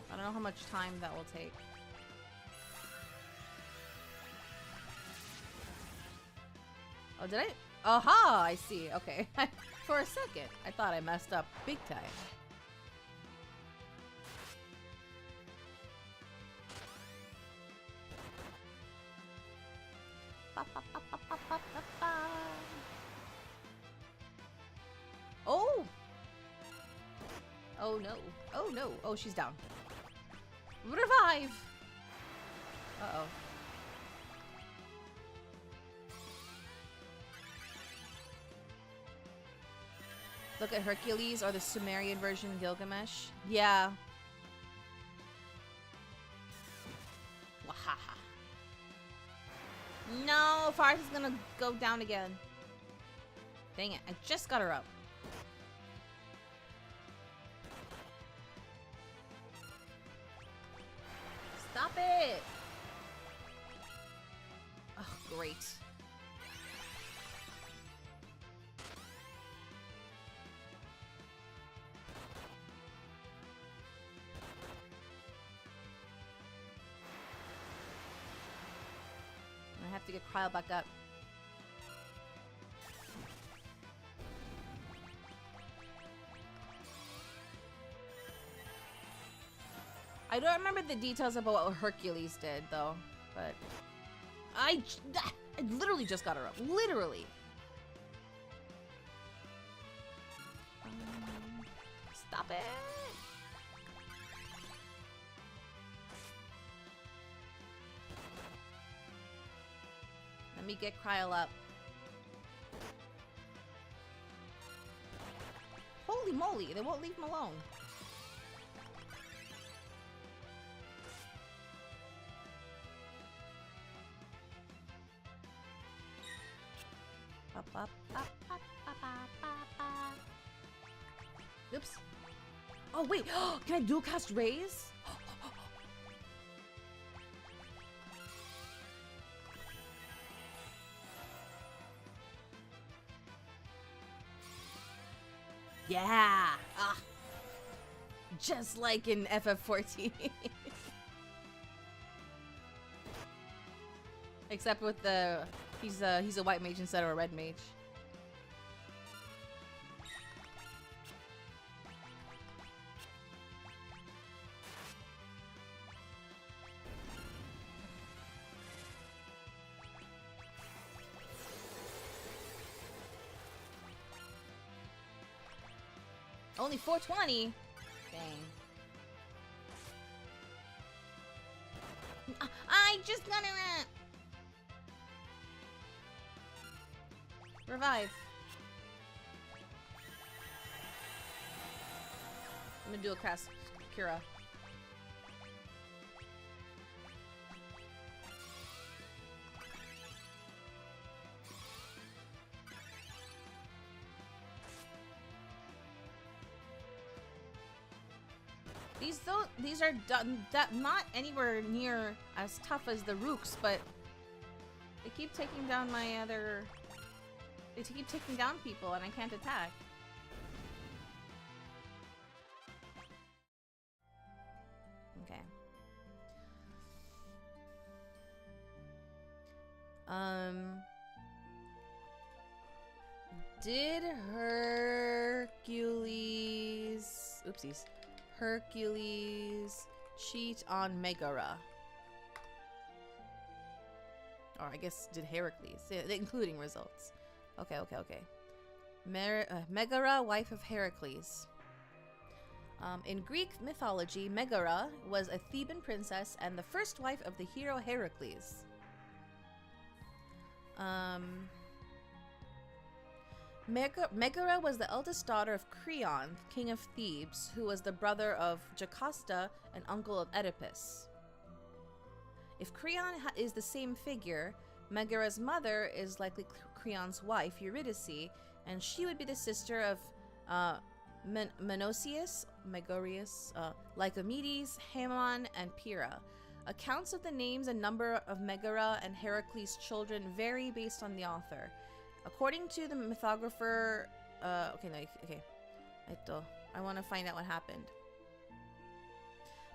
don't know how much time that will take. Oh, did I? Aha! I see. Okay. For a second, I thought I messed up big time. Oh! Oh no. Oh no. Oh, she's down. Revive! Uh-oh. Look at Hercules or the Sumerian version Gilgamesh. Yeah. Wahaha. No, Fars is gonna go down again. Dang it, I just got her up. Stop it! Oh, great. I have to get Cryo back up. I don't remember the details about what Hercules did, though, but I literally just got her up. Literally. Stop it. Let me get Cryo up. Holy moly, they won't leave him alone. Oops. Oh, wait. Can I dual cast Raise? Yeah. Ah. Just like in FF14. Except with the he's a white mage instead of a red mage. Only 420? Dang. I just got it. Revive. I'm gonna do a cast Kira. These are not anywhere near as tough as the Rooks, but they keep taking down my other. They keep taking down people, and I can't attack. Okay. Did Hercules... Oopsies. Hercules cheat on Megara? Or I guess did Heracles, including results. Okay. Megara, wife of Heracles. In Greek mythology, Megara was a Theban princess and the first wife of the hero Heracles. Megara was the eldest daughter of Creon, king of Thebes, who was the brother of Jocasta and uncle of Oedipus. If Creon is the same figure, Megara's mother is likely Creon's wife, Eurydice, and she would be the sister of Megarius, Lycomedes, Haemon, and Pyrrha. Accounts of the names and number of Megara and Heracles' children vary based on the author. According to the mythographer, I want to find out what happened.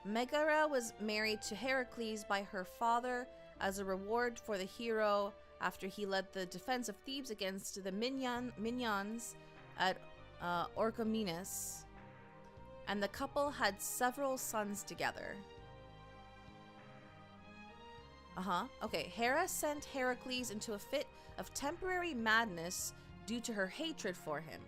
Megara was married to Heracles by her father as a reward for the hero after he led the defense of Thebes against the Minyans at Orchomenus, and the couple had several sons together. Okay, Hera sent Heracles into a fit of temporary madness due to her hatred for him.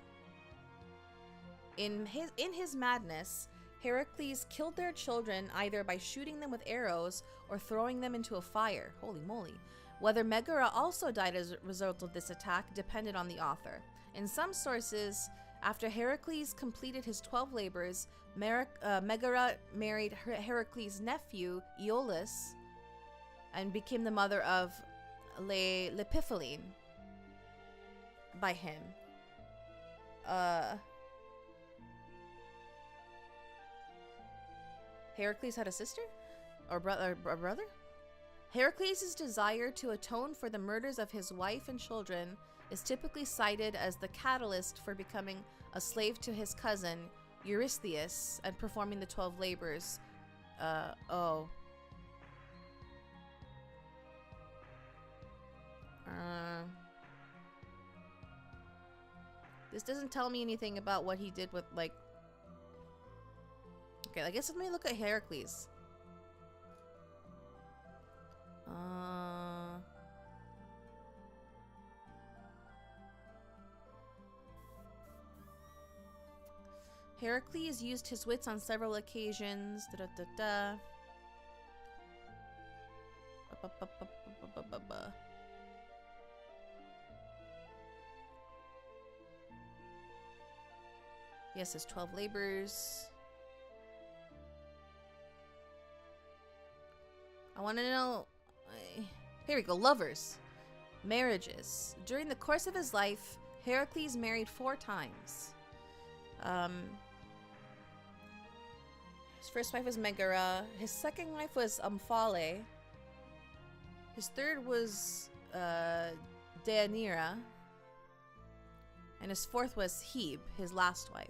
In his madness, Heracles killed their children either by shooting them with arrows or throwing them into a fire. Holy moly. Whether Megara also died as a result of this attack depended on the author. In some sources, after Heracles completed his 12 labors, Megara married Heracles' nephew, Iolaus, and became the mother of Lepiphyline by him. Heracles had a sister? Or brother? Heracles' desire to atone for the murders of his wife and children is typically cited as the catalyst for becoming a slave to his cousin, Eurystheus, and performing the 12 labors. This doesn't tell me anything about what he did with, like... Okay, I guess let me look at Heracles. Heracles used his wits on several occasions. Yes, his 12 labors. I want to know... Here we go, lovers. Marriages. During the course of his life, Heracles married 4 times. His first wife was Megara. His second wife was Omphale. His third was Deianira. And his fourth was Hebe, his last wife.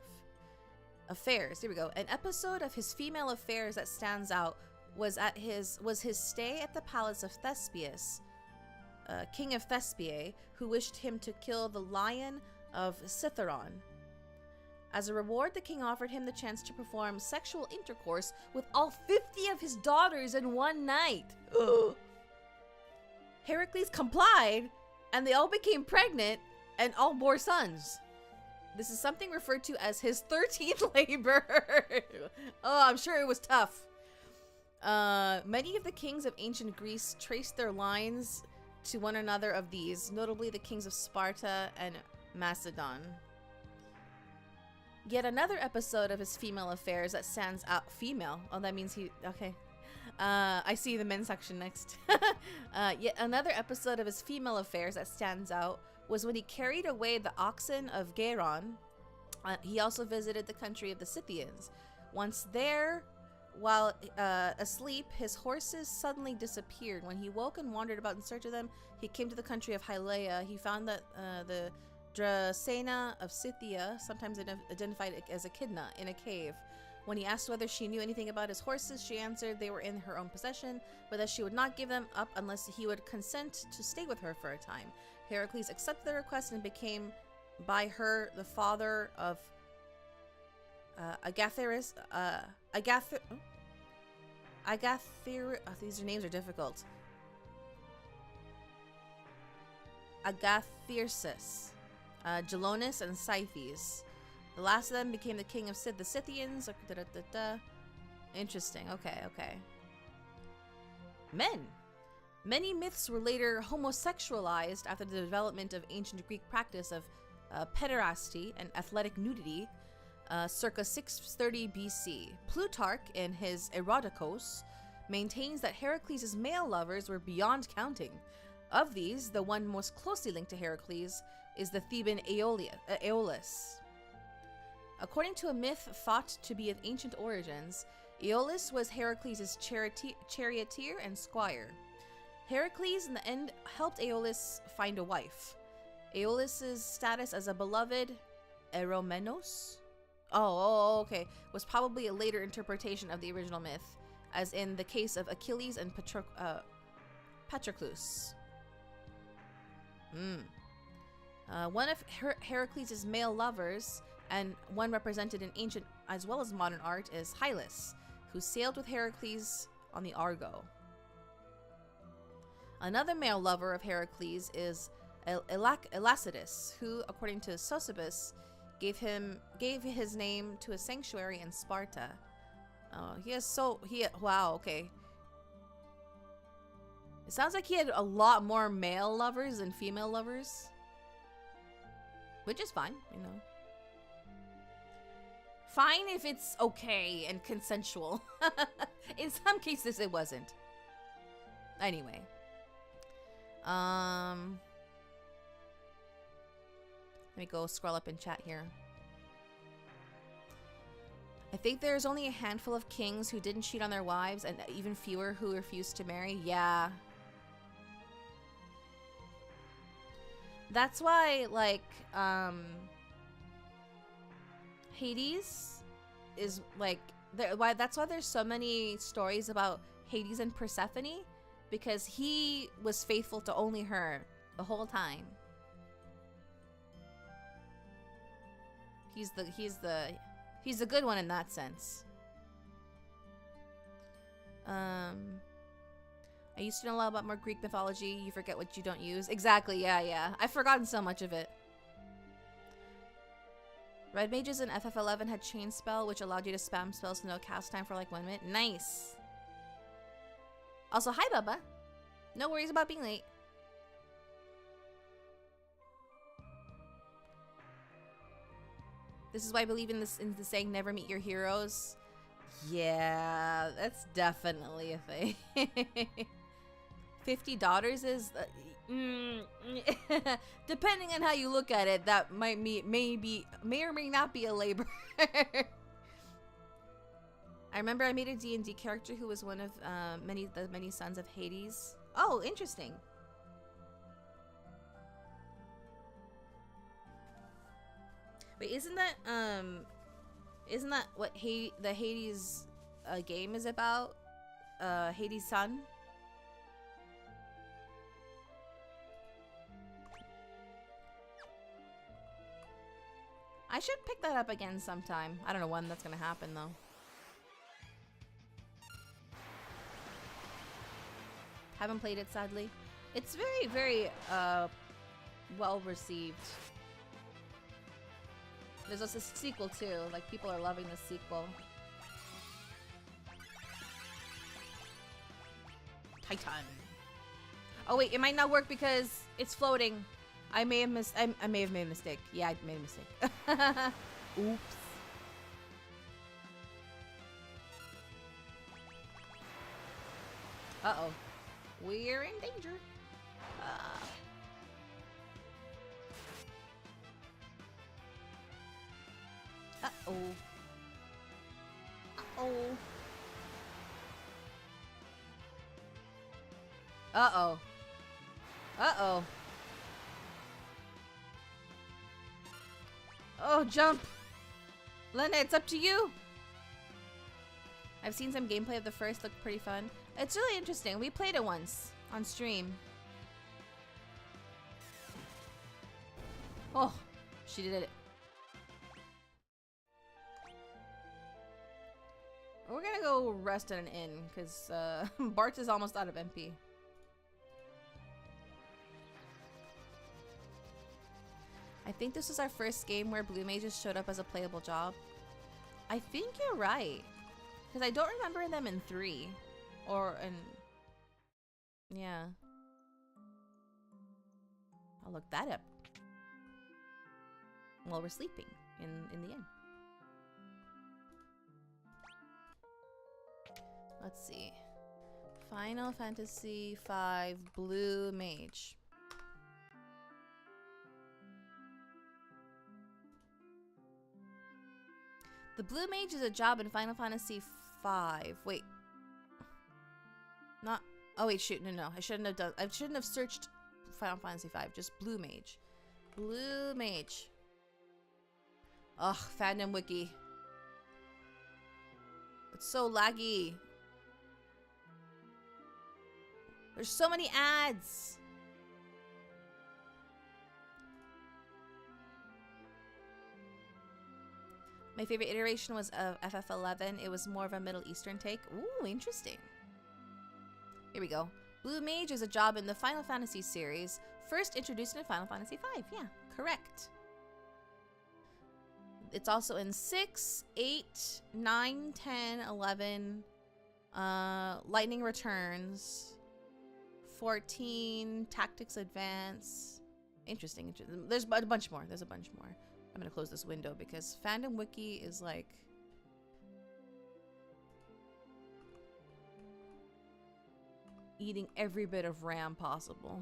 Affairs. Here we go. An episode of his female affairs that stands out was his stay at the palace of Thespius, king of Thespiae, who wished him to kill the lion of Cithaeron. As a reward, the king offered him the chance to perform sexual intercourse with all 50 of his daughters in one night. Ugh. Heracles complied, and they all became pregnant and all bore sons. This is something referred to as his 13th labor. Oh, I'm sure it was tough. Many of the kings of ancient Greece traced their lines to one another of these, notably the kings of Sparta and Macedon. Yet another episode of his female affairs that stands out. Female? Oh, that means he... Okay. I see the men's section next. Yet another episode of his female affairs that stands out was when he carried away the oxen of Gairon. He also visited the country of the Scythians. Once there, while asleep, his horses suddenly disappeared. When he woke and wandered about in search of them, he came to the country of Hylaea. He found that the Dracena of Scythia, sometimes identified as Echidna, in a cave. When he asked whether she knew anything about his horses, she answered they were in her own possession, but that she would not give them up unless he would consent to stay with her for a time. Heracles accepted the request and became, by her, the father of Agatharis. These names are difficult. Agathyrsus, Gelonus, and Scythes. The last of them became the king of the Scythians. Interesting. Okay. Men. Many myths were later homosexualized after the development of ancient Greek practice of pederasty and athletic nudity, circa 630 BC. Plutarch, in his Erotikos, maintains that Heracles' male lovers were beyond counting. Of these, the one most closely linked to Heracles is the Theban Aeolus. According to a myth thought to be of ancient origins, Aeolus was Heracles' charioteer and squire. Heracles, in the end, helped Aeolus find a wife. Aeolus' status as a beloved Eromenos? Okay. Was probably a later interpretation of the original myth, as in the case of Achilles and Patroclus. One of Heracles' male lovers, and one represented in ancient as well as modern art, is Hylas, who sailed with Heracles on the Argo. Another male lover of Heracles is Elacidus, who, according to Sosibus, gave his name to a sanctuary in Sparta. Wow, okay. It sounds like he had a lot more male lovers than female lovers. Which is fine, you know. Fine if it's okay and consensual. In some cases it wasn't. Anyway. Let me go scroll up in chat here. I think there's only a handful of kings who didn't cheat on their wives, and even fewer who refused to marry. Yeah. That's why, like, Hades is, like, that's why there's so many stories about Hades and Persephone, because he was faithful to only her the whole time. He's the good one in that sense. I used to know a lot about more Greek mythology. You forget what you don't use. Exactly, yeah. I've forgotten so much of it. Red mages in FF11 had chain spell, which allowed you to spam spells to no cast time for like 1 minute. Nice. Also, hi Bubba. No worries about being late. This is why I believe in the saying, never meet your heroes. Yeah, that's definitely a thing. 50 daughters is... Depending on how you look at it, that may or may not be a labor. I remember I made a D&D character who was one of the many sons of Hades. Oh, interesting. Wait, isn't that what the Hades game is about? Hades' son? I should pick that up again sometime. I don't know when that's gonna happen though. Haven't played it, sadly. It's very, very well received. There's also a sequel too. Like, people are loving the sequel. Titan. Oh wait, it might not work because it's floating. I may have I may have made a mistake. Yeah, I made a mistake. Oops. Uh-oh. We're in danger. Uh-oh. Uh-oh. Uh-oh. Uh-oh. Oh, jump! Lena, it's up to you! I've seen some gameplay of the first, looked pretty fun. It's really interesting. We played it once on stream. Oh, she did it. We're gonna go rest at an inn because Bart is almost out of MP. I think this was our first game where blue mages showed up as a playable job. I think you're right. Because I don't remember them in 3. Or in... Yeah. I'll look that up. While we're sleeping in the inn. Let's see. Final Fantasy V Blue Mage. The Blue Mage is a job in Final Fantasy V. Wait. Not... Oh, wait, shoot. No. I shouldn't have searched Final Fantasy V. Just Blue Mage. Blue Mage. Ugh, fandom wiki. It's so laggy. There's so many ads. My favorite iteration was of FF11. It was more of a Middle Eastern take. Ooh, interesting. Here we go. Blue Mage is a job in the Final Fantasy series. First introduced in Final Fantasy V. Yeah, correct. It's also in 6, 8, 9, 10, 11, Lightning Returns, 14, Tactics Advance. Interesting. There's a bunch more. There's a bunch more. I'm gonna close this window because Fandom Wiki is like... eating every bit of RAM possible.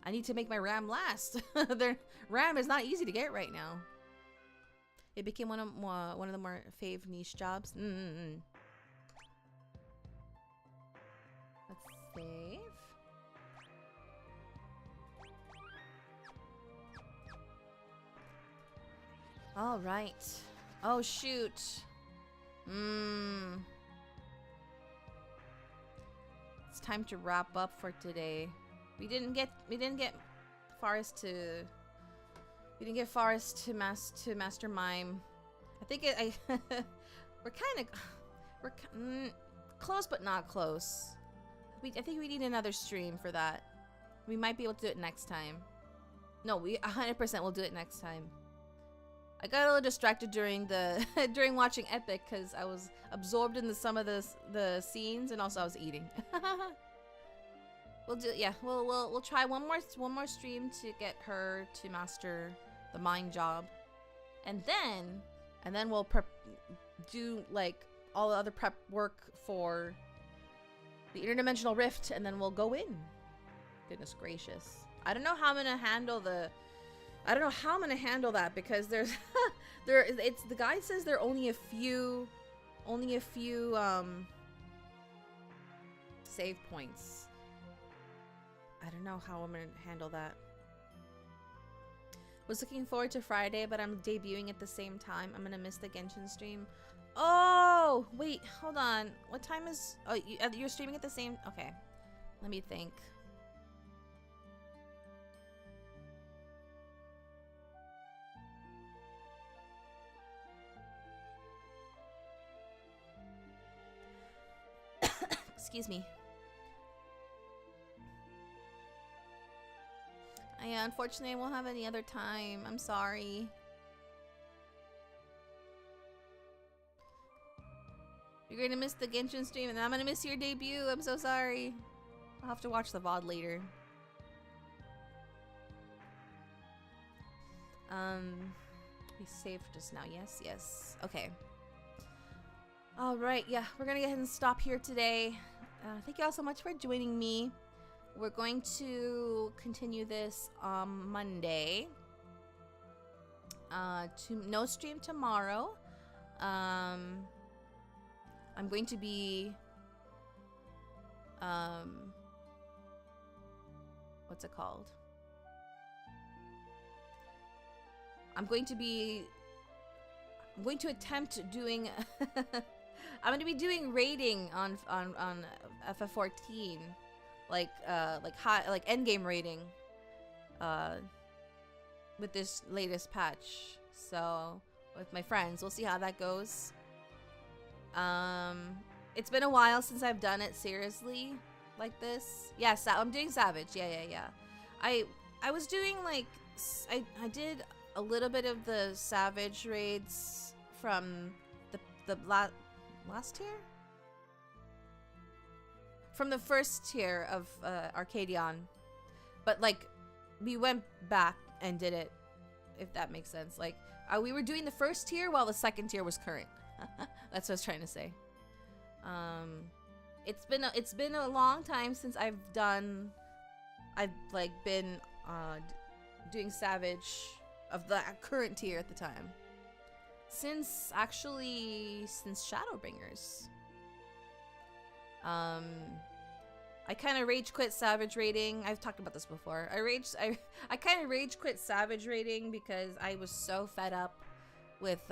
I need to make my RAM last. RAM is not easy to get right now. It became one of the more fave niche jobs. Let's save. All right. Oh shoot. It's time to wrap up for today. We didn't get Forest to master mime. I think we're close but not close. I think we need another stream for that. We might be able to do it next time. No, we 100% will do it next time. I got a little distracted during during watching Epic because I was absorbed in some of the scenes, and also I was eating. We'll try one more stream to get her to master the mine job, and then we'll do like all the other prep work for the interdimensional rift, and then we'll go in. Goodness gracious. I don't know how I'm gonna handle the... I don't know how I'm gonna handle that, because there's... the guy says there are only a few... save points. I don't know how I'm gonna handle that. Was looking forward to Friday, but I'm debuting at the same time. I'm gonna miss the Genshin stream. Oh, wait, hold on. What time is... Oh, you're streaming at the same... Okay. Let me think. Excuse me. Unfortunately, I won't have any other time. I'm sorry. You're gonna miss the Genshin stream, and I'm gonna miss your debut. I'm so sorry. I'll have to watch the VOD later. We saved just now. Yes, yes. Okay. Alright, yeah. We're gonna go ahead and stop here today. Thank you all so much for joining me. We're going to continue this on Monday. No stream tomorrow. I'm going to be what's it called? I'm going to attempt doing I'm going to be doing rating on FF14. Like endgame rating with this latest patch. So with my friends, we'll see how that goes. It's been a while since I've done it seriously like this. Yes, yeah, I'm doing Savage. Yeah. I was doing like I did a little bit of the Savage raids from the last tier. From the first tier of Arcadion, but like we went back and did it, if that makes sense. Like we were doing the first tier while the second tier was current. That's what I was trying to say. It's been a long time since I've been doing Savage of the current tier at the time. Since Shadowbringers. I kind of rage quit Savage rating. I've talked about this before. I kind of rage quit Savage rating because I was so fed up with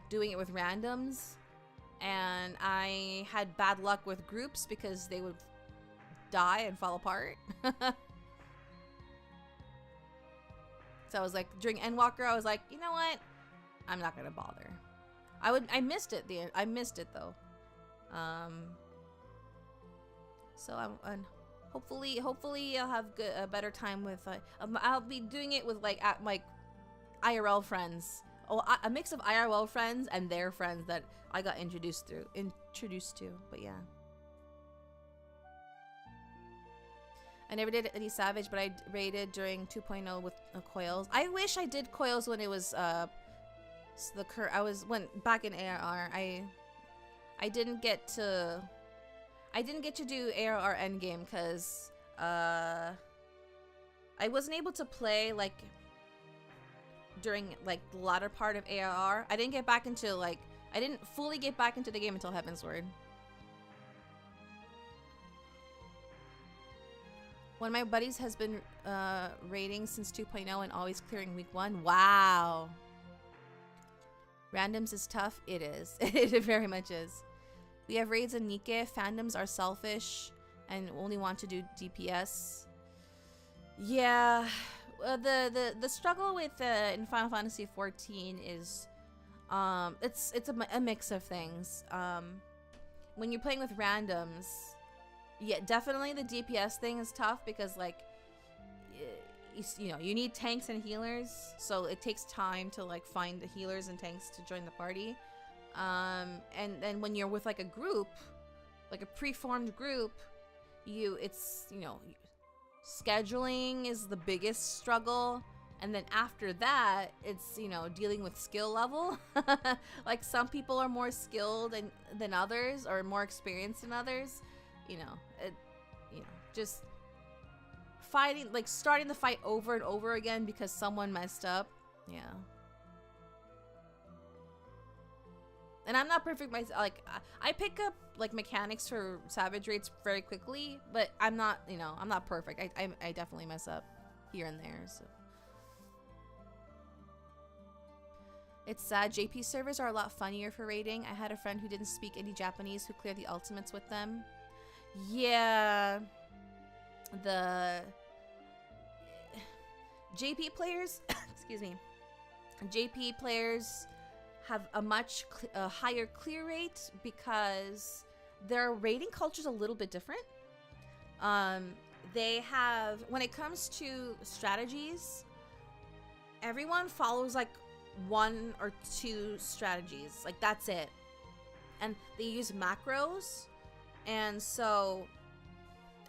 doing it with randoms, and I had bad luck with groups because they would die and fall apart. So I was like, during Endwalker, I was like, you know what? I'm not gonna bother. I missed it. I missed it though. So I'm hopefully I'll have a better time with. I'll be doing it with like IRL friends. Oh, a mix of IRL friends and their friends that I got introduced to. But yeah, I never did any Savage, but I raided during 2.0 with Coils. I wish I did Coils when it was back in ARR. I didn't get to do ARR endgame because I wasn't able to play like during like the latter part of ARR. I didn't fully get back into the game until Heavensward. One of my buddies has been raiding since 2.0 and always clearing week 1. Wow. Randoms is tough. It is. It very much is. We have raids in Nike. Fandoms are selfish and only want to do DPS. Yeah, the struggle with in Final Fantasy 14 is it's a mix of things. When you're playing with randoms, yeah, definitely the DPS thing is tough because like you need tanks and healers, so it takes time to like find the healers and tanks to join the party. And then when you're with like a group, like a preformed group, scheduling is the biggest struggle, and then after that it's dealing with skill level. Like some people are more skilled than others or more experienced than others, you know, just fighting, like starting the fight over and over again because someone messed up. Yeah. And I'm not perfect myself. Like, I pick up like mechanics for savage raids very quickly, but I'm not, you know, I'm not perfect. I definitely mess up here and there. So it's sad. JP servers are a lot funnier for raiding. I had a friend who didn't speak any Japanese who cleared the ultimates with them. Yeah, the JP players, excuse me, JP players have a much higher clear rate because their raiding culture is a little bit different. They have, when it comes to strategies, everyone follows like 1 or 2 strategies. Like that's it. And they use macros. And so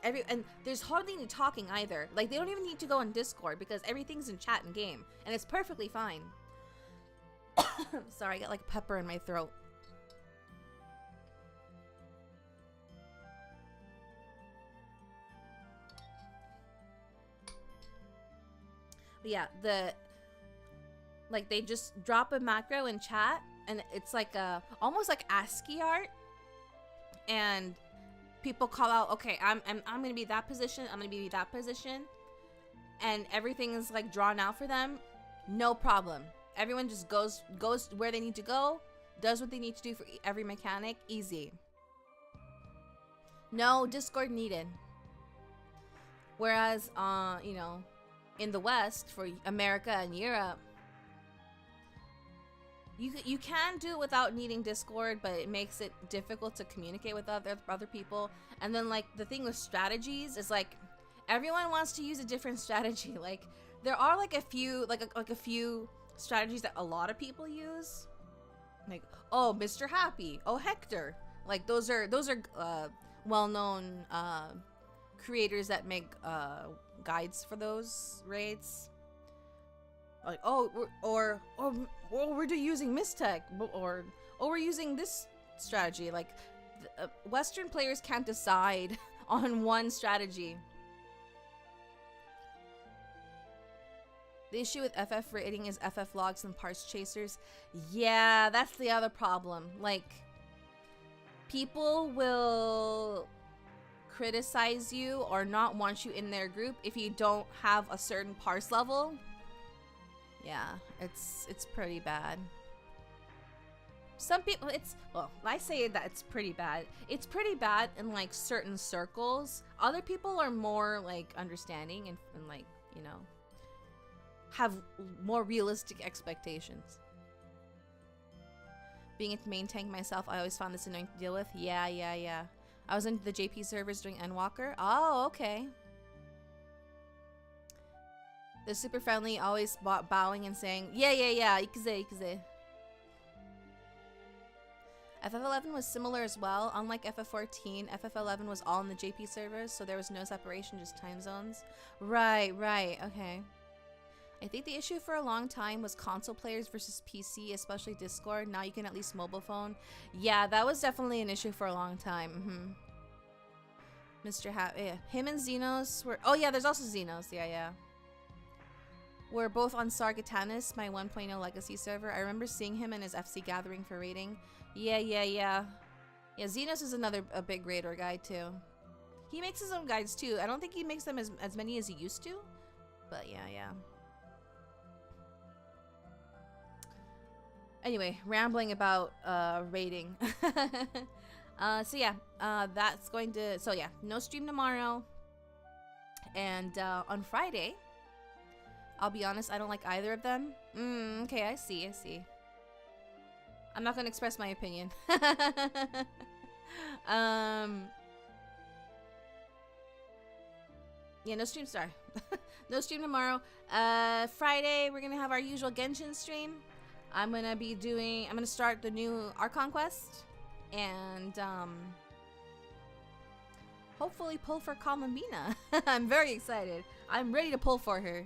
and there's hardly any talking either. Like they don't even need to go on Discord because everything's in chat and game. And it's perfectly fine. Sorry, I got like pepper in my throat. But yeah, like they just drop a macro in chat and it's like almost like ASCII art, and people call out, okay, I'm gonna be that position, I'm gonna be that position, and everything is like drawn out for them. No problem. Everyone just goes where they need to go, does what they need to do for every mechanic. Easy. No Discord needed. Whereas, you know, in the West, for America and Europe, you can do it without needing Discord, but it makes it difficult to communicate with other people. And then, like, the thing with strategies is, like, everyone wants to use a different strategy. Like, there are, like, a few, like a few strategies that a lot of people use, like, oh, Mr. Happy, oh, Hector. Like those are well-known creators that make guides for those raids. Like, oh, or we're using Mistech, or we're using this strategy. Like Western players can't decide on one strategy. The issue with FF rating is FF logs and parse chasers. Yeah, that's the other problem. Like, people will criticize you or not want you in their group if you don't have a certain parse level. Yeah, it's pretty bad. Some people, well, I say that it's pretty bad. It's pretty bad in like certain circles. Other people are more like understanding and like, you know, have more realistic expectations. Being a main tank myself, I always found this annoying to deal with. Yeah. I was into the JP servers during Endwalker. Oh, okay. They're super friendly, always bowing and saying, yeah, ikuze. FF11 was similar as well. Unlike FF14, FF11 was all in the JP servers, so there was no separation, just time zones. Right, okay. I think the issue for a long time was console players versus PC, especially Discord. Now you can at least mobile phone. Yeah, that was definitely an issue for a long time. Mr. Yeah. Him and Xenos were... Oh yeah, there's also Xenos. Yeah. We're both on Sargatanis, my 1.0 legacy server. I remember seeing him in his FC gathering for raiding. Yeah. Yeah, Xenos is a big raider guy too. He makes his own guides too. I don't think he makes them as many as he used to. But yeah. Anyway, rambling about raiding. So yeah, that's going to... So yeah, no stream tomorrow. And on Friday, I'll be honest, I don't like either of them. Okay, I see. I'm not going to express my opinion. Yeah, no stream star. No stream tomorrow. Friday, we're going to have our usual Genshin stream. I'm going to start the new Archon quest. And, hopefully pull for Kosmika. I'm very excited. I'm ready to pull for her.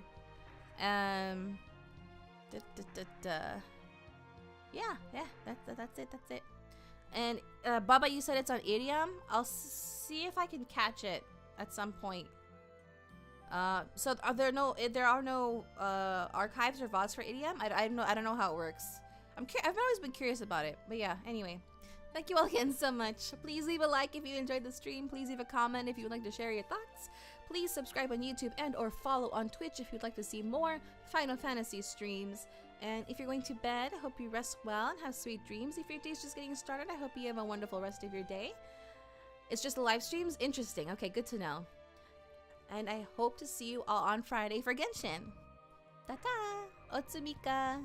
Yeah, that's it. And, Baba, you said it's on Iriam. I'll see if I can catch it at some point. So there are no archives or VODs for EDM? I don't know how it works. I've always been curious about it. But yeah, anyway. Thank you all again so much. Please leave a like if you enjoyed the stream. Please leave a comment if you would like to share your thoughts. Please subscribe on YouTube and or follow on Twitch if you'd like to see more Final Fantasy streams. And if you're going to bed, I hope you rest well and have sweet dreams. If your day's just getting started, I hope you have a wonderful rest of your day. It's just the live streams? Interesting. Okay, good to know. And I hope to see you all on Friday for Genshin. Ta-ta! Otsumika!